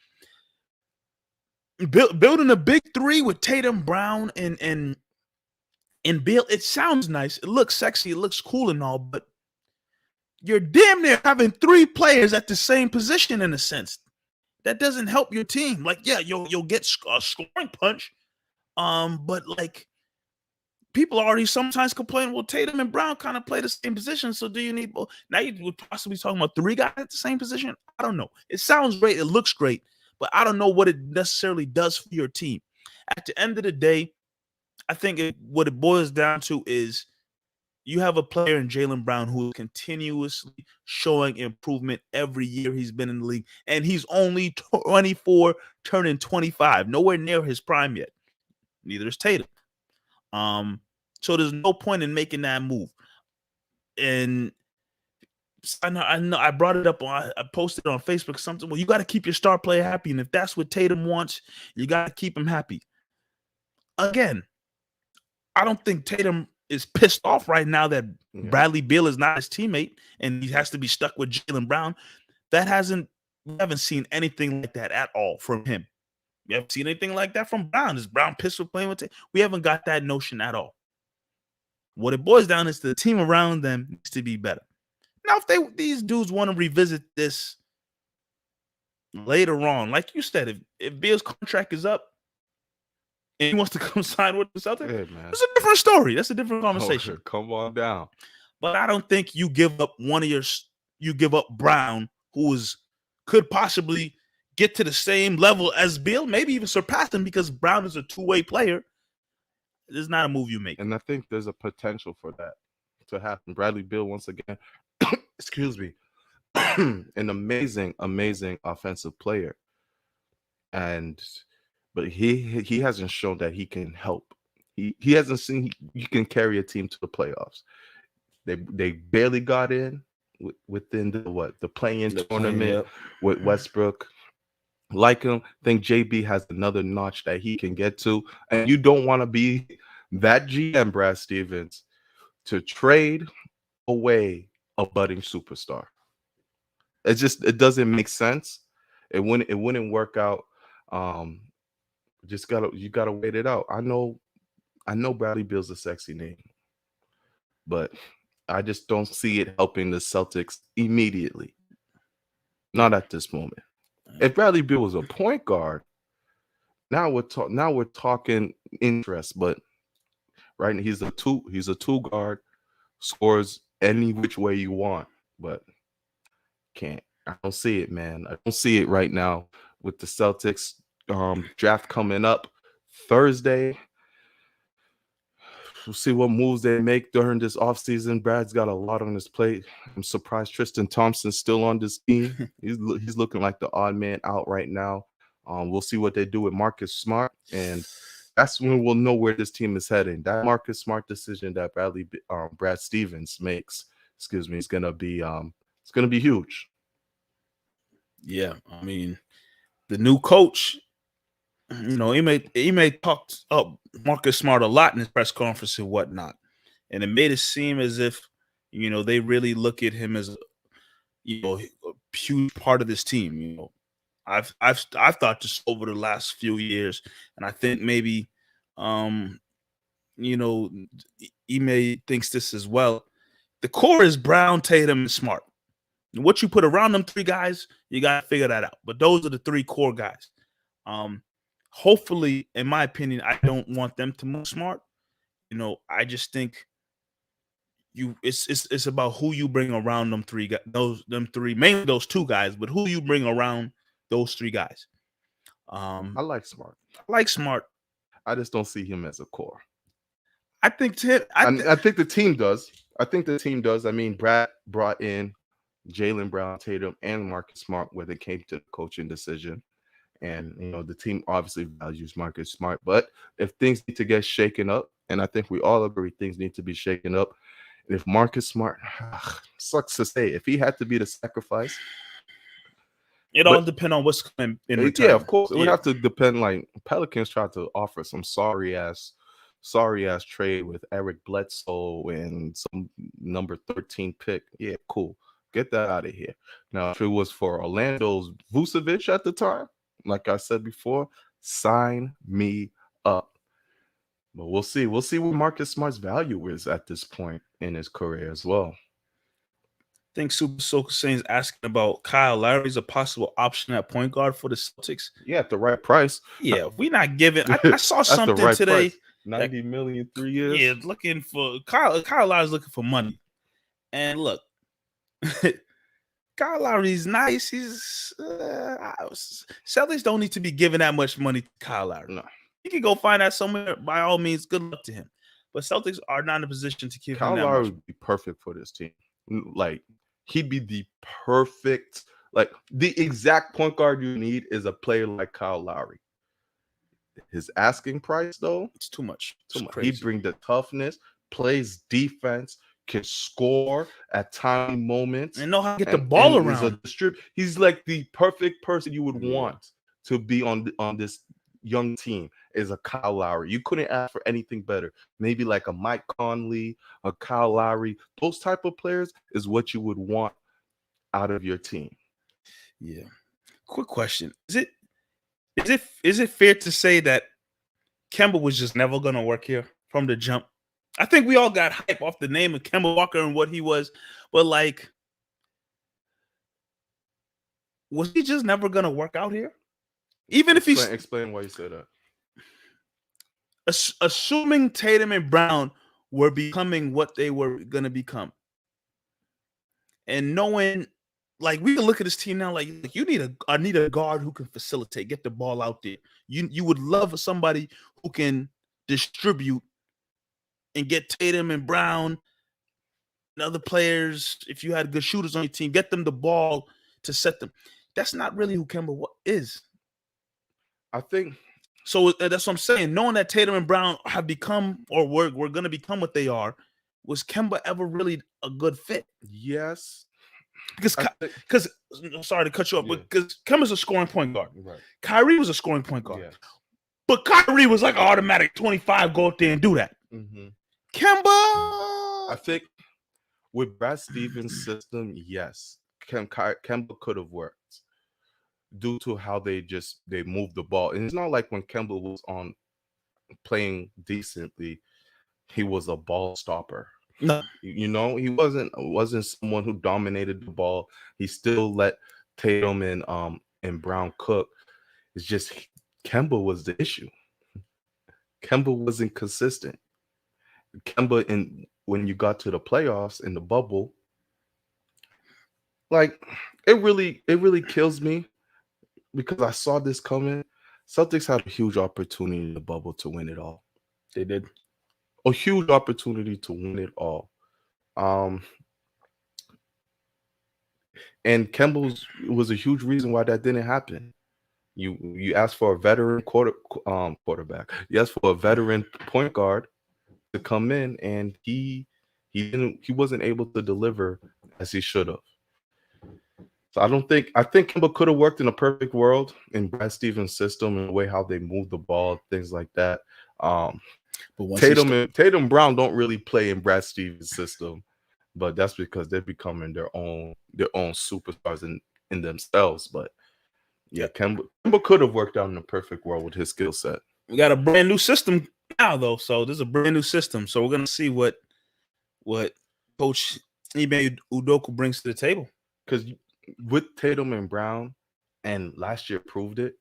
Building a big three with Tatum, Brown, and Beal, it sounds nice. It looks sexy. It looks cool and all, but you're damn near having three players at the same position in a sense. That doesn't help your team. Like, yeah, you'll get a scoring punch, but like people already sometimes complain, well, Tatum and Brown kind of play the same position. So do you need both? Now you would possibly talking about 3 guys at the same position. I don't know. It sounds great. It looks great, but I don't know what it necessarily does for your team. At the end of the day, I think what it boils down to is you have a player in Jaylen Brown who is continuously showing improvement every year he's been in the league, and he's only 24, turning 25, nowhere near his prime yet. Neither is Tatum. So there's no point in making that move. And I know I brought it up I posted it on Facebook something. Well, you got to keep your star player happy, and if that's what Tatum wants, you got to keep him happy. Again, I don't think Tatum is pissed off right now that Bradley Beal is not his teammate and he has to be stuck with Jaylen Brown. We haven't seen anything like that at all from him. We haven't seen anything like that from Brown. Is Brown pissed for playing with Tatum? We haven't got that notion at all. What it boils down is the team around them needs to be better. Now, if these dudes want to revisit this later on, like you said, if Beal's contract is up and he wants to come sign with the Celtics, it's a different story. That's a different conversation. Oh, come on down. But I don't think you give up you give up Brown, who could possibly get to the same level as Beal, maybe even surpass him, because Brown is a two-way player. It's not a move you make. And I think there's a potential for that to happen. Bradley Beal, once again, excuse me, an amazing offensive player. But he hasn't shown that he can help. He hasn't seen you can carry a team to the playoffs. They barely got in within the play-in tournament with Westbrook. Like him, I think JB has another notch that he can get to, and you don't want to be that GM, Brad Stevens, to trade away a budding superstar. It doesn't make sense. It wouldn't work out. You gotta wait it out. I know Bradley Beal's a sexy name, but I just don't see it helping the Celtics immediately. Not at this moment. If Bradley Beal was a point guard, now we're talking interest. But right now he's a two guard, scores any which way you want, but can't. I don't see it, man. I don't see it right now with the Celtics. Draft coming up Thursday. We'll see what moves they make during this offseason. Brad's got a lot on his plate. I'm surprised Tristan Thompson's still on this team. He's looking like the odd man out right now. We'll see what they do with Marcus Smart, and that's when we'll know where this team is heading. That Marcus Smart decision that Brad Stevens makes, is gonna be huge. Yeah, I mean, the new coach, he may talk up Marcus Smart a lot in his press conference and whatnot, and it made it seem as if they really look at him as a huge part of this team. I've thought this over the last few years, and I think maybe Ime thinks this as well. The core is Brown, Tatum, and Smart. And what you put around them 3 guys, you got to figure that out. But those are the 3 core guys. Hopefully, in my opinion, I don't want them to move Smart. I just think it's about who you bring around them 3 guys. Mainly those 2 guys, but who you bring around those 3 guys. I like Smart. I just don't see him as a core. I think I think the team does. I mean, Brad brought in Jaylen Brown, Tatum, and Marcus Smart when it came to the coaching decision. And, the team obviously values Marcus Smart. But if things need to get shaken up, and I think we all agree things need to be shaken up, and if Marcus Smart, sucks to say, if he had to be the sacrifice. It all depends on what's coming in return. Yeah, of course. It would have to depend. Like, Pelicans tried to offer some sorry-ass trade with Eric Bledsoe and some number 13 pick. Yeah, cool. Get that out of here. Now, if it was for Orlando's Vucevic at the time, like I said before, sign me up. But we'll see. We'll see what Marcus Smart's value is at this point in his career as well. I think Super Soaker Sain's asking about Kyle Lowry's a possible option at point guard for the Celtics. Yeah, at the right price. Yeah, we're not giving. I saw something today. Price. 90 million 3 years. Yeah, looking for Kyle Lowry's looking for money. And look, Kyle Lowry's nice. He's Celtics don't need to be giving that much money to Kyle Lowry. No. He can go find that somewhere. By all means, good luck to him. But Celtics are not in a position to give Kyle him that Lowry much. would be perfect for this team. Like, he'd be the perfect, like, the exact point guard you need is a player like Kyle Lowry. His asking price, though, It's too much. too It's much. crazy. He'd bring the toughness, plays defense, can score at tiny moments, And know how to get the ball around. He's like the perfect person you would Yeah. want to be on this young team. Is a Kyle Lowry. You couldn't ask for anything better. Maybe like a Mike Conley, a Kyle Lowry. Those type of players is what you would want out of your team. Yeah. Quick question: Is it fair to say that Kemba was just never gonna work here from the jump? I think we all got hype off the name of Kemba Walker and what he was, but like, was he just never gonna work out here? Even if he's Explain why you said that. assuming Tatum and Brown were becoming what they were gonna become, and knowing, like, we can look at this team now, like you need a guard who can facilitate, get the ball out there. You would love somebody who can distribute and get Tatum and Brown and other players. If you had good shooters on your team, get them the ball to set them. That's not really who Kemba is. I think so. That's what I'm saying. Knowing that Tatum and Brown have become, or we're going to become what they are, was Kemba ever really a good fit? Yes. Because sorry to cut you off, but because Kemba's a scoring point guard. Right. Kyrie was a scoring point guard. Yes. But Kyrie was like an automatic 25, go out there and do that. Mm-hmm. Kemba, I think with Brad Stevens' system, yes, Kemba could have worked due to how they moved the ball. And it's not like when Kemba was on playing decently, he was a ball stopper. No. You know, he wasn't someone who dominated the ball. He still let Tatum and Brown cook. It's just Kemba was the issue. Kemba wasn't consistent. Kemba, when you got to the playoffs in the bubble, like, it really kills me because I saw this coming. Celtics had a huge opportunity in the bubble to win it all. They did. A huge opportunity to win it all. And Kemba was a huge reason why that didn't happen. You asked for a veteran quarterback. You asked for a veteran point guard to come in, and he wasn't able to deliver as he should have. So I think Kemba could have worked in a perfect world in Brad Stevens' system and the way how they move the ball, things like that. But Tatum Brown don't really play in Brad Stevens' system, but that's because they're becoming their own superstars in themselves. But yeah, Kemba could have worked out in a perfect world with his skill set. We got a brand new system now, though. So this is a brand new system. So we're gonna see what Coach Ime Udoka brings to the table. Because with Tatum and Brown, and last year proved it,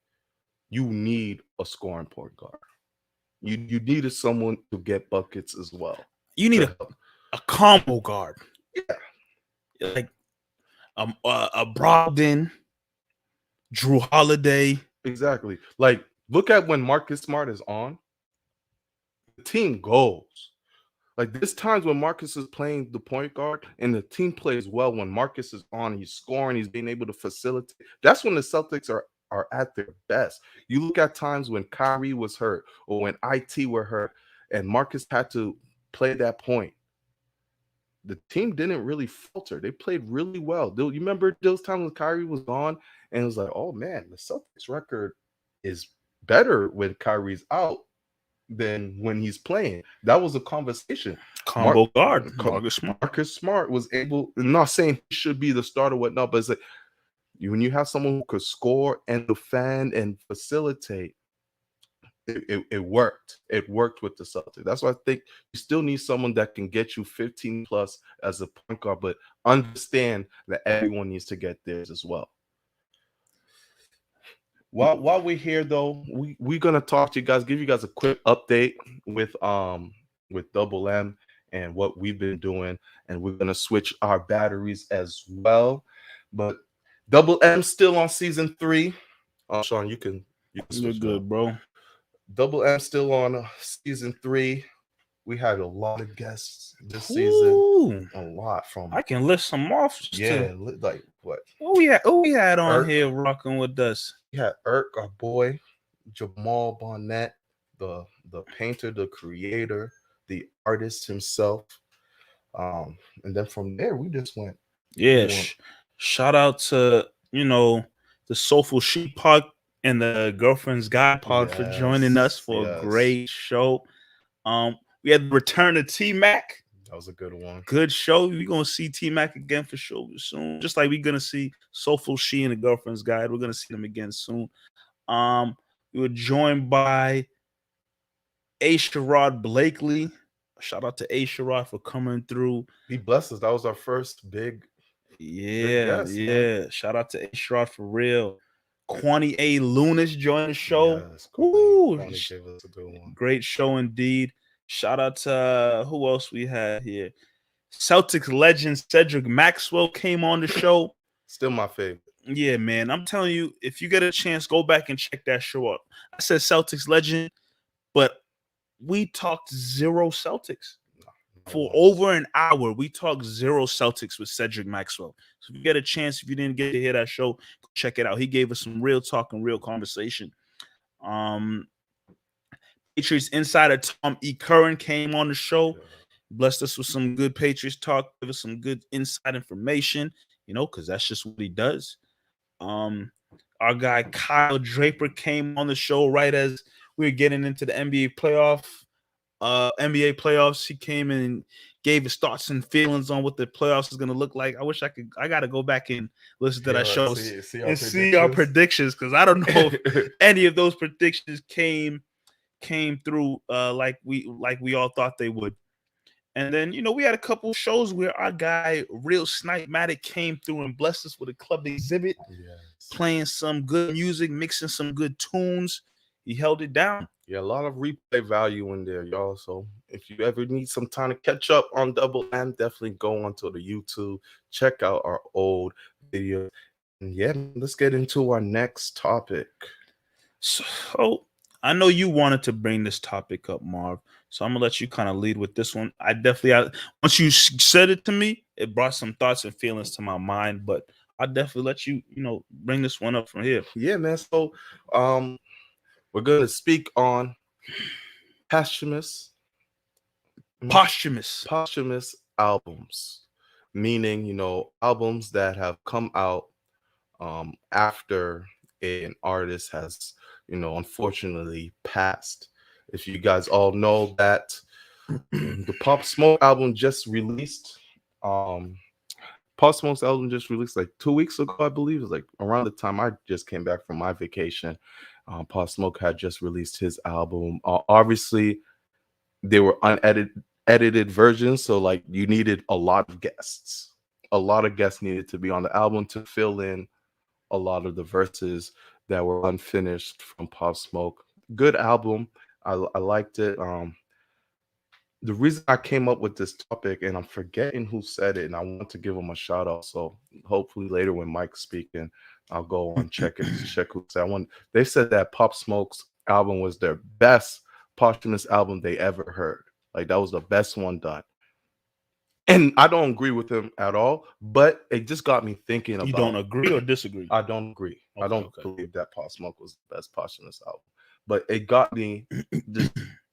you need a scoring point guard. You needed someone to get buckets as well. You need a combo guard. Yeah, like a Brogdon, Drew Holiday. Exactly. Like, look at when Marcus Smart is on, the team goes. Like, there's times when Marcus is playing the point guard and the team plays well when Marcus is on. He's scoring. He's being able to facilitate. That's when the Celtics are at their best. You look at times when Kyrie was hurt or when IT were hurt and Marcus had to play that point. The team didn't really falter. They played really well. You remember those times when Kyrie was gone and it was like, oh man, the Celtics record is better when Kyrie's out than when he's playing. That was a conversation. Combo guard. Marcus Smart was able, I'm not saying he should be the starter, whatnot, but it's like when you have someone who could score and defend and facilitate, it worked. It worked with the Celtics. That's why I think you still need someone that can get you 15 plus as a point guard, but understand that everyone needs to get theirs as well. While we're here though, we're gonna talk to you guys, give you guys a quick update with Double M and what we've been doing, and we're gonna switch our batteries as well. But Double M still on season 3. Sean, you can You're switch it up. good, bro. Double M still on season 3. We had a lot of guests this season. Ooh, A lot from I can list some off. Just yeah, to, like what? who we had on Irk. here rocking with us. We had Irk, our boy, Jamal Bonnet, the painter, the creator, the artist himself. And then from there we just went. Yeah, We went shout out to the Soulful Sheep Pod and the Girlfriend's Guide Pod for joining us for a great show. We had the return of T Mac. That was a good one. Good show. We're gonna see T Mac again for sure soon. Just like we're gonna see Soulful She and the Girlfriend's Guide. We're gonna see them again soon. We were joined by A. Sherrod Blakely. Shout out to A. Sherrod for coming through. He blessed us. That was our first big guest, man. Shout out to A. Sherrod for real. Quani A. Lunas joined the show. Yes, Woo! Quani gave us a good one. Great show indeed. Shout out to who else we had here. Celtics legend Cedric Maxwell came on the show. Still my favorite. Yeah, man. I'm telling you, if you get a chance, go back and check that show out. I said Celtics legend, but we talked zero Celtics. For over an hour, we talked zero Celtics with Cedric Maxwell. So if you get a chance, if you didn't get to hear that show, check it out. He gave us some real talk and real conversation. Patriots insider Tom E. Curran came on the show, blessed us with some good Patriots talk, give us some good inside information, because that's just what he does. Our guy Kyle Draper came on the show right as we were getting into the NBA playoffs. He came in and gave his thoughts and feelings on what the playoffs is going to look like. I got to go back and listen to that show and see our predictions, because I don't know if any of those predictions came through like we all thought they would. And then, we had a couple shows where our guy Real Snipe-Matic came through and blessed us with a club exhibit, playing some good music, mixing some good tunes. He held it down. Yeah, a lot of replay value in there, y'all. So if you ever need some time to catch up on Double M, definitely go onto the YouTube, check out our old video. And yeah, let's get into our next topic. So I know you wanted to bring this topic up, Marv. So I'm gonna let you kind of lead with this one. Once you said it to me, it brought some thoughts and feelings to my mind. But I definitely let you, bring this one up from here. Yeah, man. So we're gonna speak on posthumous albums, meaning albums that have come out after an artist has unfortunately passed. If you guys all know that the Pop Smoke album just released. Posthumous album just released like 2 weeks ago, I believe. It was like around the time I just came back from my vacation. Pop Smoke had just released his album. Obviously, they were edited versions, so like you needed a lot of guests. A lot of guests needed to be on the album to fill in a lot of the verses that were unfinished from Pop Smoke. Good album. I liked it. The reason I came up with this topic, and I'm forgetting who said it, and I want to give him a shout out. So hopefully later when Mike's speaking, I'll go and check who said. They said that Pop Smoke's album was their best posthumous album they ever heard. Like that was the best one done. And I don't agree with him at all, but it just got me thinking about. You don't agree or disagree? I don't agree. Okay, I don't believe that Pop Smoke was the best posthumous album. But it got me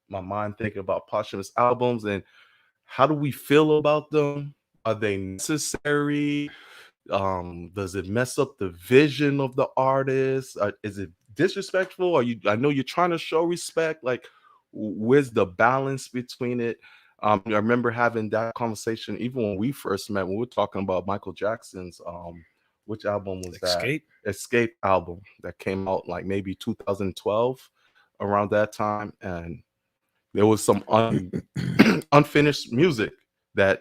my mind thinking about posthumous albums and how do we feel about them? Are they necessary? Does it mess up the vision of the artist? Is it disrespectful? I know you're trying to show respect. Like, where's the balance between it? I remember having that conversation even when we first met, when we were talking about Michael Jackson's which album was that? Escape album that came out like maybe 2012, around that time, and there was some unfinished music that,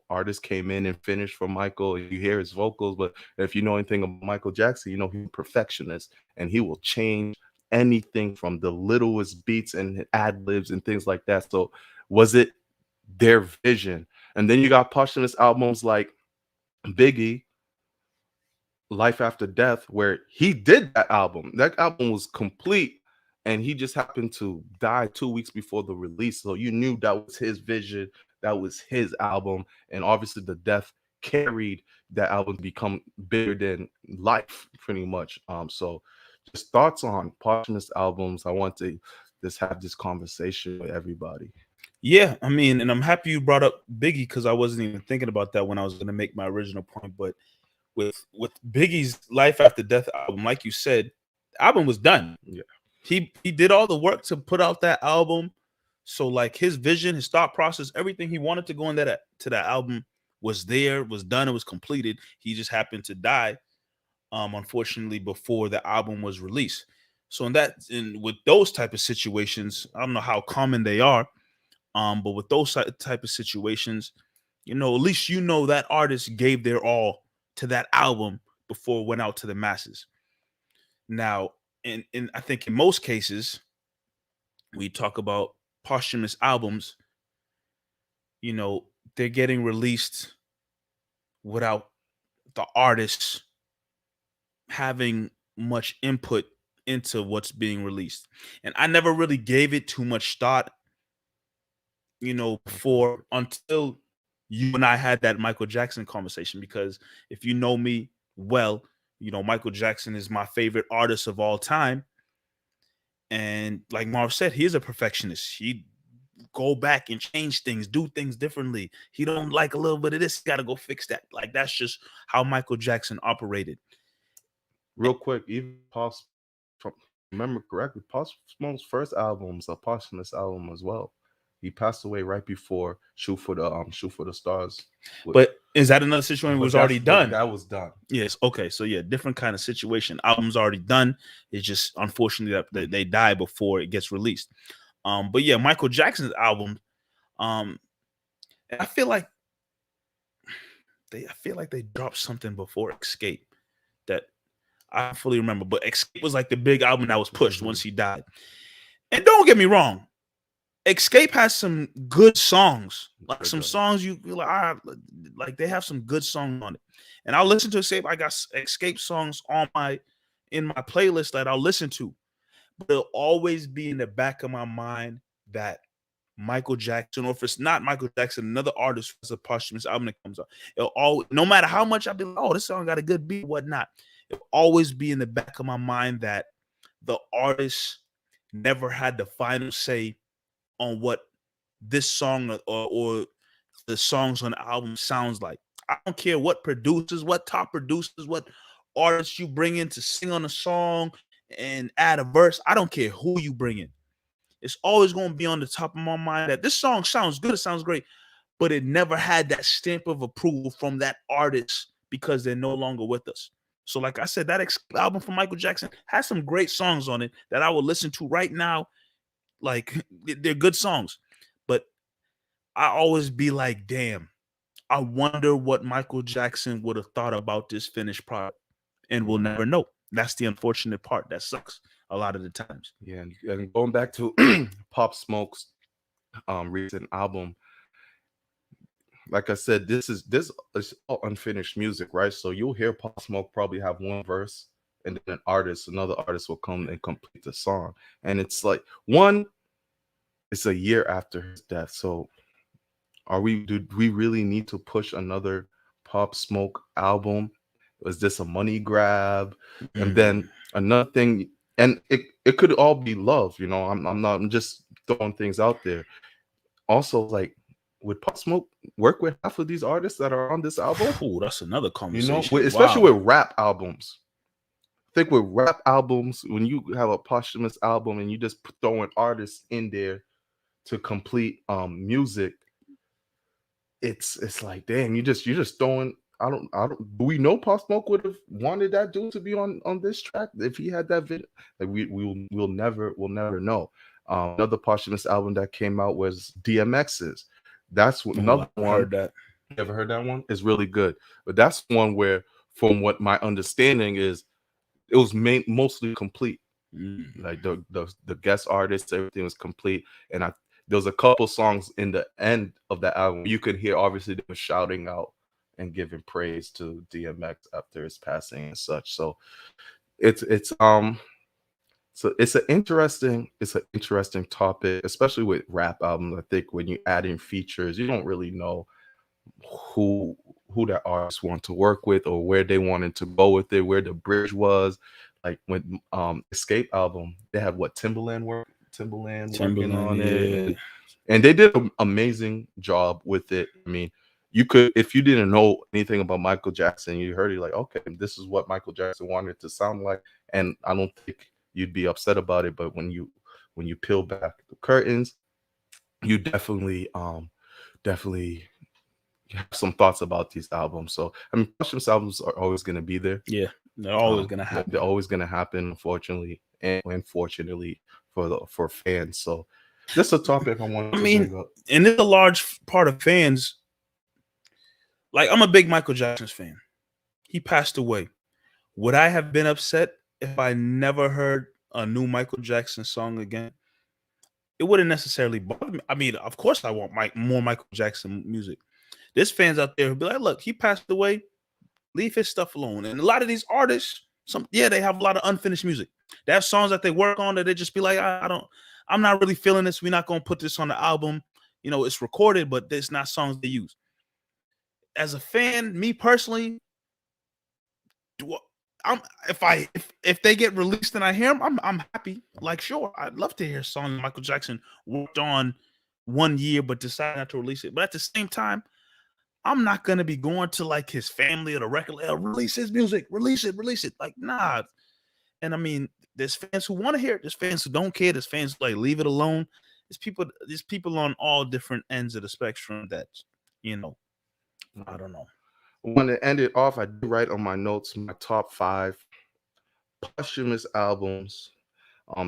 artists came in and finished for Michael. You hear his vocals, but if you know anything about Michael Jackson, he's a perfectionist, and he will change anything from the littlest beats and ad libs and things like that. So was it their vision? And then you got posthumous albums like Biggie, Life After Death, where he did that album. That album was complete, and he just happened to die 2 weeks before the release. So you knew that was his vision, that was his album, and obviously the death carried that album to become bigger than life, pretty much. So just thoughts on posthumous albums. I want to just have this conversation with everybody. Yeah, I mean, and I'm happy you brought up Biggie because I wasn't even thinking about that when I was going to make my original point. But with Biggie's Life After Death album, like you said, the album was done. Yeah. He did all the work to put out that album. So like his vision, his thought process, everything he wanted to go in that album was there, was done, it was completed. He just happened to die, unfortunately, before the album was released. So with those type of situations, I don't know how common they are, but with those type of situations, at least that artist gave their all to that album before it went out to the masses. Now, in I think in most cases, we talk about posthumous albums, they're getting released without the artists having much input into what's being released. And I never really gave it too much thought, before until you and I had that Michael Jackson conversation. Because if you know me well, Michael Jackson is my favorite artist of all time. And like Marv said, he is a perfectionist. He go back and change things, do things differently. He don't like a little bit of this, he got to go fix that. Like that's just how Michael Jackson operated. Real quick, even from remember correctly, Post Smoke's first album's a posthumous album as well. He passed away right before Shoot for the Stars. But is that another situation? It was already done. That was done. Yes. Okay. So yeah, different kind of situation. Album's already done. It's just unfortunately that they die before it gets released. But yeah, Michael Jackson's album. And I feel like they dropped something before Escape that I fully remember. But Escape was like the big album that was pushed once he died. And don't get me wrong, Escape has some good songs, like some songs you like they have some good songs on it. And I'll listen to Escape. I got Escape songs in my playlist that I'll listen to. But it'll always be in the back of my mind that Michael Jackson, or if it's not Michael Jackson, another artist has a posthumous album that comes out. It'll always, no matter how much I'll be like, oh, this song got a good beat, whatnot. It'll always be in the back of my mind that the artist never had the final say on what this song or the songs on the album sounds like. I don't care what producers, what top producers, what artists you bring in to sing on a song and add a verse. I don't care who you bring in. It's always going to be on the top of my mind that this song sounds good, it sounds great, but it never had that stamp of approval from that artist because they're no longer with us. So like I said, that album from Michael Jackson has some great songs on it that I will listen to right now. Like they're good songs, but I always be like, damn, I wonder what Michael Jackson would have thought about this finished product, and we'll never know. That's the unfortunate part. That sucks a lot of the times. Yeah, and going back to Pop Smoke's recent album, like I said, this is all unfinished music, right? So you'll hear Pop Smoke probably have one verse, and then another artist will come and complete the song. And it's like it's a year after his death. So do we really need to push another Pop Smoke album? Was this a money grab? And then another thing, and it could all be love, I'm just throwing things out there. Also, like, would Pop Smoke work with half of these artists that are on this album? Oh, that's another conversation. Especially with rap albums. I think with rap albums, when you have a posthumous album and you just throwing artists in there to complete music, it's like, damn, you're just throwing. I don't. Do we know Pop Smoke would have wanted that dude to be on this track if he had that video? Like we'll never know. Another posthumous album that came out was DMX's. That's Oh, another I one. heard that. You ever heard that one? It's really good. But that's one where, from what my understanding is, it was mostly complete. Like the guest artists, everything was complete. And there was a couple songs in the end of the album you could hear. Obviously, they were shouting out and giving praise to DMX after his passing and such. So it's it's um so it's an interesting topic, especially with rap albums. I think when you add in features, you don't really know who who that artist want to work with or where they wanted to go with it, where the bridge was. Like when Escape album, they had what Timberland working Timberland, on it, yeah. and they did an amazing job with it. I mean, you could, if you didn't know anything about Michael Jackson, you heard it like, okay, this is what Michael Jackson wanted to sound like, and I don't think you'd be upset about it. But when you peel back the curtains, you definitely have some thoughts about these albums. So I mean, Posthumous albums are always going to be there. Yeah, they're always gonna They're happen. always going to happen, unfortunately, and unfortunately for fans. So this is a topic I wanted I to mean, bring up. and there's a large part of fans. Like, I'm a big Michael Jackson fan. He passed away. Would I have been upset if I never heard a new Michael Jackson song again? It wouldn't necessarily bother me. I mean, of course, I want more Michael Jackson music. There's fans out there who be like, "Look, he passed away. Leave his stuff alone." And a lot of these artists, they have a lot of unfinished music. They have songs that they work on that they just be like, I don't, I'm not really feeling this. We're not gonna put this on the album. It's recorded, but it's not songs they use. As a fan, me personally, do I'm if they get released and I hear them, I'm happy. Like, sure, I'd love to hear a song Michael Jackson worked on 1 year, but decided not to release it. But at the same time, I'm not gonna be going to like his family or the record label, release his music, release it. Like, nah. And I mean, there's fans who want to hear it, there's fans who don't care, there's fans who like leave it alone. There's people on all different ends of the spectrum that, you know, I don't know. I want to end it off. I did write on my notes my top 5 posthumous albums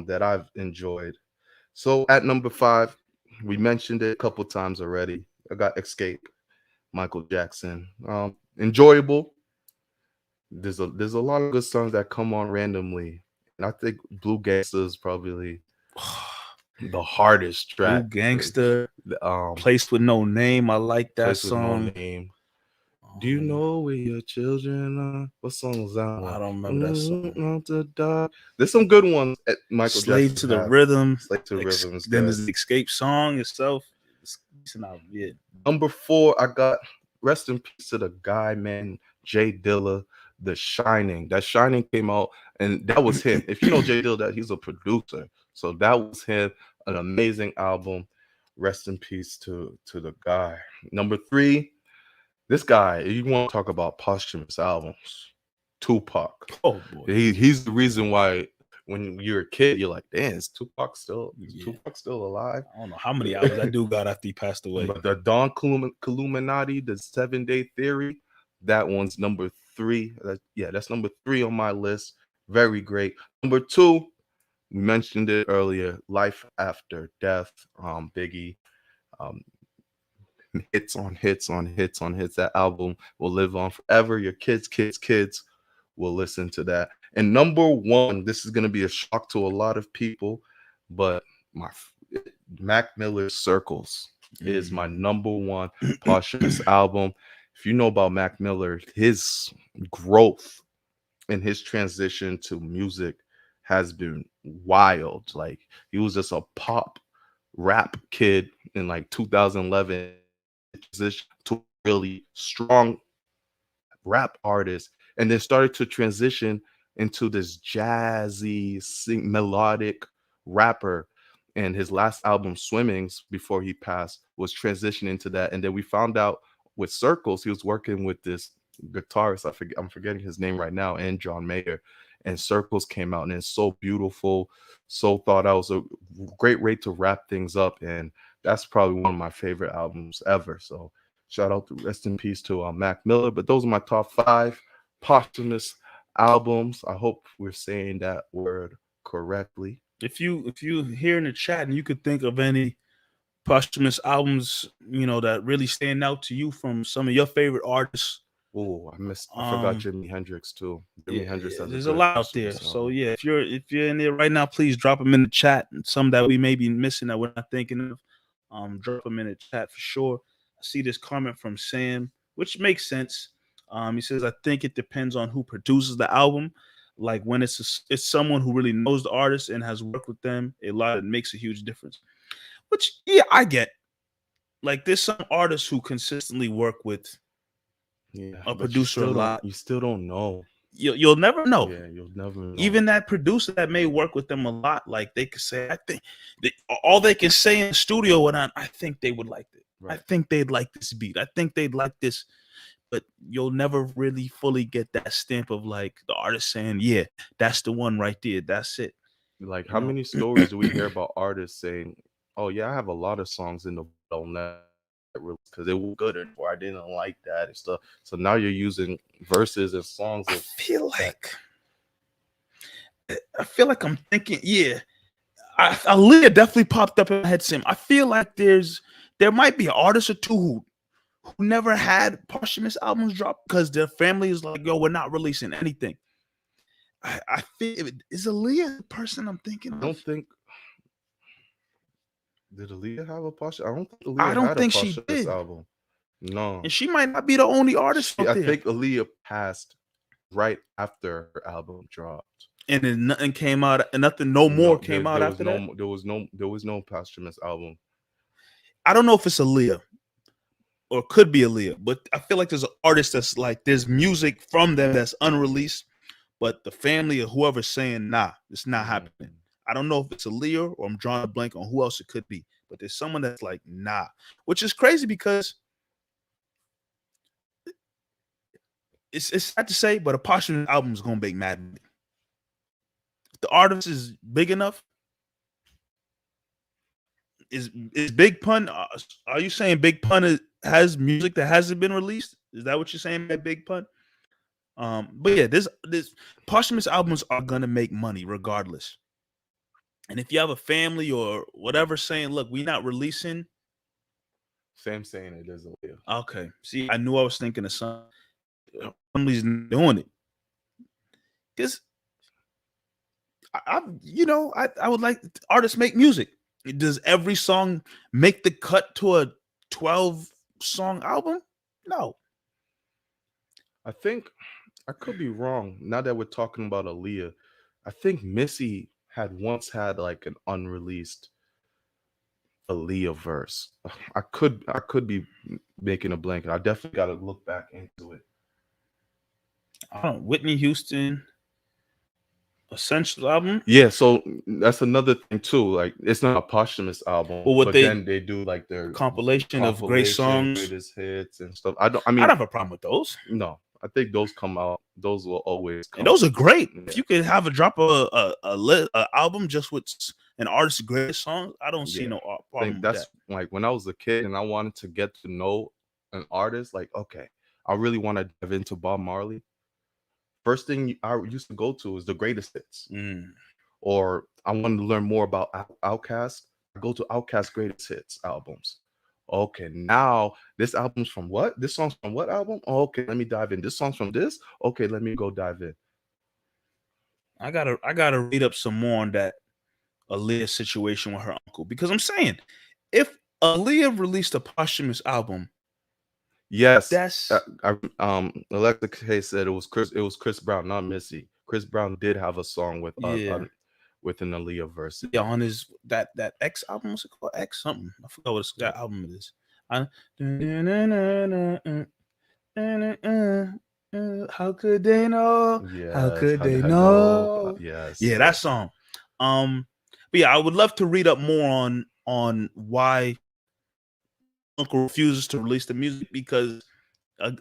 that I've enjoyed. So at number 5, we mentioned it a couple times already. I got Escape, Michael Jackson. Enjoyable. There's a lot of good songs that come on randomly, and I think Blue Gangsta is probably the hardest Blue track. Gangster, Um, Place with No Name. I like that Place with No song. Name. Do you know where your children are? What song was that one? I don't remember that song. Out the dark. There's some good ones at Michael Slave Jackson to the have. Rhythm. Slave to the Rhythm is Then good. there's the Escape song itself. It's decent album, yeah. Number 4, I got rest in peace to the guy, man, Jay Dilla, The Shining. That Shining came out, and that was him. If you know Jay Dilla, that he's a producer, so that was him. An amazing album. Rest in peace to the guy. Number 3, this guy. You want to talk about posthumous albums? Tupac. Oh boy. He's the reason why when you're a kid, you're like, damn, is Tupac still alive? I don't know how many albums that dude got after he passed away. But the Don Illuminati, the 7-Day Theory, that one's number 3. That's number 3 on my list. Very great. Number 2, we mentioned it earlier, Life After Death, Biggie. Um, hits on hits on hits on hits. That album will live on forever. Your kids will listen to that. And number 1, this is going to be a shock to a lot of people, but Mac Miller's Circles is my number 1 posthumous album. If you know about Mac Miller, his growth and his transition to music has been wild. Like, he was just a pop rap kid in like 2011, transition to really strong rap artist, and then started to transition into this jazzy, melodic rapper. And his last album, Swimmings, before he passed, was transitioning into that. And then we found out with Circles, he was working with this guitarist. I'm forgetting his name right now, and John Mayer. And Circles came out, and it's so beautiful, so thought out. Was a great way to wrap things up, and that's probably one of my favorite albums ever. So shout out to rest in peace to Mac Miller. But those are my top 5 posthumous albums. I hope we're saying that word correctly. If you hear in the chat and you could think of any posthumous albums, that really stand out to you from some of your favorite artists? Oh, I forgot Um, Jimi Hendrix too. yeah, Jimi Hendrix has a there's a good lot out there. posthumous So album. yeah, if you're in there right now, please drop them in the chat. And some that we may be missing that we're not thinking of, drop them in the chat for sure. I see this comment from Sam, which makes sense. He says, I think it depends on who produces the album. Like when it's someone who really knows the artist and has worked with them, it makes a huge difference. Which yeah, I get. Like there's some artists who consistently work with Yeah, a but producer a lot. you still don't know. You'll never know. Yeah, you'll never know. Even that producer that may work with them a lot, like they could say, I think all they can say in the studio, and I think they would like it. I Right. think they'd like this beat. I think they'd like this, but you'll never really fully get that stamp of like the artist saying, "Yeah, that's the one right there. That's it." Like, You how know, many stories do we hear about artists saying, "Oh yeah, I have a lot of songs in the because it was good or I didn't like that and stuff." So now you're using verses and songs I of feel that. like I feel like I'm thinking, yeah, Aaliyah definitely popped up in my head. Sim, I feel like there might be an artist or two who never had posthumous albums drop because their family is like, yo, we're not releasing anything. I feel is Aaliyah the person I'm thinking I of? don't think did Aaliyah have a posthumous? I don't think I Aaliyah don't had a think she posthumous did, album. No, and she might not be the only artist out I there. think Aaliyah passed right after her album dropped. And then nothing came out, and no No, more came out after that. there was no posthumous album. I don't know if it's Aaliyah or could be Aaliyah, but I feel like there's an artist that's like there's music from them that's unreleased, but the family or whoever's saying nah, it's not happening. I don't know if it's Aaliyah or I'm drawing a blank on who else it could be, but there's someone that's like nah, which is crazy because it's sad to say, but a posthumous album is gonna make mad money. If the artist is big enough, is Big Pun? Are you saying Big Pun has music that hasn't been released? Is that what you're saying by Big Pun? But yeah, this posthumous albums are gonna make money regardless. And if you have a family or whatever saying, look, we're not releasing. Same saying it is Aaliyah. Okay. See, I knew I was thinking of some families doing it. Because I would like artists make music. Does every song make the cut to a 12 song album? No. I think I could be wrong. Now that we're talking about Aaliyah, I think Missy had once had like an unreleased Aaliyah verse. I could be making a blanket. I definitely got to look back into it. I don't Whitney Houston Essential album. Yeah, so that's another thing too. Like it's not a posthumous album, But what but they then they do like a their compilation of great compilation, songs. greatest hits and stuff. I don't. I I mean, don't have a problem with those. no. I think those come out. Those will always And come. those are great. Yeah, If you could have a drop a album just with an artist's greatest songs, I don't see yeah. no I think problem with that. that's like when I was a kid and I wanted to get to know an artist. Like, okay, I really want to dive into Bob Marley. First thing I used to go to is the greatest hits. Mm. Or I wanted to learn more about Outkast. I go to Outkast greatest hits albums. Okay, now this album's from what? This song's from what album? Oh, okay, let me dive in. This song's from this. Okay, let me go dive in. I gotta read up some more on that Aaliyah situation with her uncle because I'm saying if Aaliyah released a posthumous album, Yes, that's Alexa K said it was Chris. It was Chris Brown, not Missy. Chris Brown did have a song yeah. with an Aaliyah verse. Yeah, on his that X album, what's it called? X something. I forgot what that album it is. How could they know? How Yes, could how they did I know? know? Yes, Yeah, that song. But yeah, I would love to read up more on why Uncle refuses to release the music because,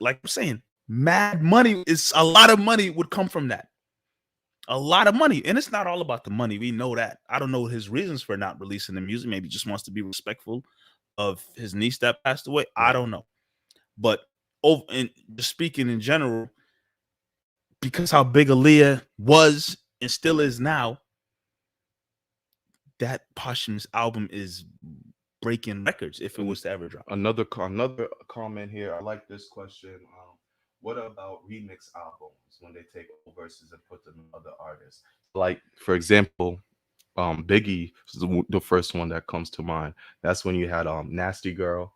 like I'm saying, mad money is a lot of money would come from that. A lot of money, and it's not all about the money. We know that. I don't know his reasons for not releasing the music. Maybe he just wants to be respectful of his niece that passed away. I right. don't know, but over and just speaking in general, because how big Aaliyah was and still is now, that posthumous album is breaking records if it was to ever drop. Another comment here. I like this question. What about remix albums when they take old verses and put them in other artists? Like, for example, Biggie is the first one that comes to mind. That's when you had Nasty Girl.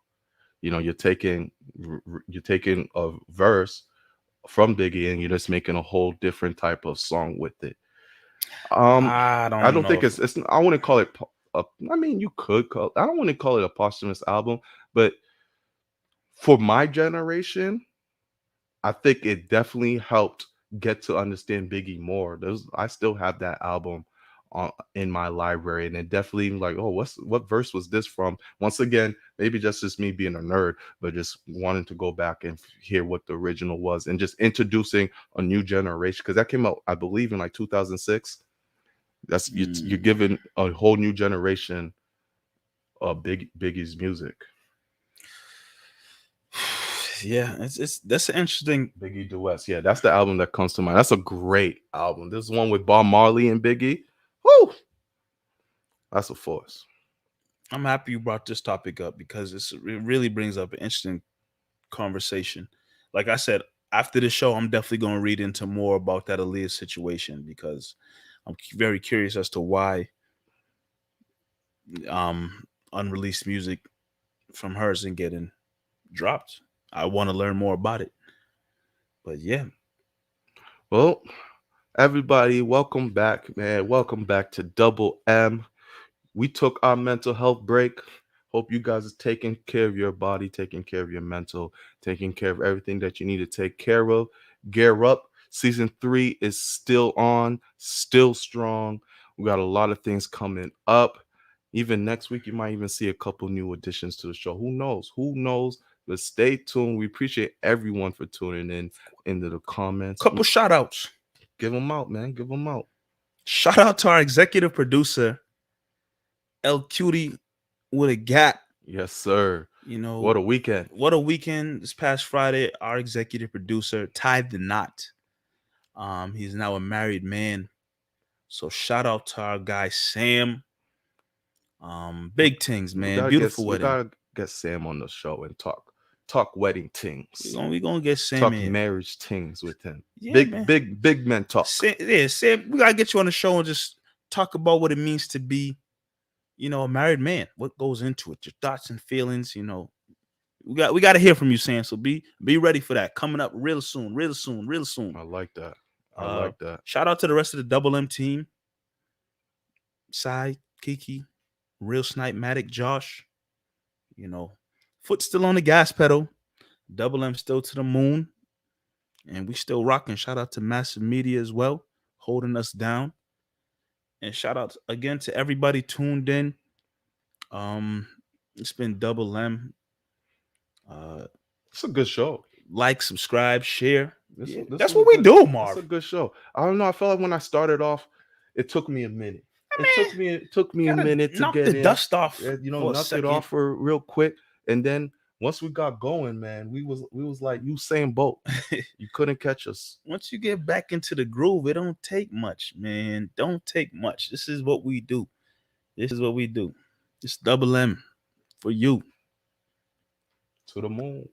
You know, you're taking a verse from Biggie and you're just making a whole different type of song with it. Um, I I don't don't know think if it's. I wouldn't call it. I mean, you could call. I don't want to call it a posthumous album, but for my generation, I think it definitely helped get to understand Biggie more. I still have that album in my library, and it definitely like, oh, what verse was this from? Once again, maybe just me being a nerd, but just wanting to go back and hear what the original was, and just introducing a new generation because that came out, I believe, in like 2006. You're mm, giving a whole new generation of Biggie's music. yeah, it's that's an interesting. Biggie Duets. Yeah, that's the album that comes to mind. That's a great album. This is one with Bob Marley and Biggie. Woo! That's a force. I'm happy you brought this topic up because it really brings up an interesting conversation. Like I said, after the show, I'm definitely going to read into more about that Aaliyah situation because I'm very curious as to why um unreleased music from her isn't getting dropped. I want to learn more about it. But yeah, Well, everybody, welcome back, man. Welcome back to Double M. We took our mental health break. Hope you guys are taking care of your body, taking care of your mental, taking care of everything that you need to take care of. Gear up. Season 3 is still on, still strong. We got a lot of things coming up. Even next week, you might even see a couple new additions to the show. Who knows? Who knows? But stay tuned. We appreciate everyone for tuning in into the comments. couple shout outs. Give them out, man. Give them out. Shout out to our executive producer, El Cutie with a gap. Yes, sir. You know, What a weekend. what a weekend this past Friday. Our executive producer tied the knot. He's now a married man. So shout out to our guy Sam. Big things, We man. gotta get Beautiful we wedding. gotta get Sam on the show and talk wedding We things, gonna we gonna get Sam talk in. marriage things with him. Yeah, Big man. big men talk. Sam, we gotta get you on the show and just talk about what it means to be, a married man. What goes into it, your thoughts and feelings. We got to hear from you, Sam. So be ready for that coming up real soon, real soon, real soon. I like that. I Uh, like that. Shout out to the rest of the Double M team: Sai, Kiki, Real Snipe, Matic, Josh. You know, foot still on the gas pedal. Double M still to the moon, and we still rocking. Shout out to Massive Media as well, holding us down. And shout out again to everybody tuned in. Um, it's been Double M. Uh, It's a good show. like, subscribe, share. Yeah, This that's was a what we good. do, It's a Marv. good show. I don't know. I felt like when I started off, it took me a minute. I It mean, took me a gotta minute to knock the get in. dust off for a Knock it second. off for real quick, and then once we got going, man, we was like Usain Bolt. You couldn't catch us. Once you get back into the groove, it don't take much, man. Don't take much. This is what we do. This is what we do. It's Double M for you. To the moon.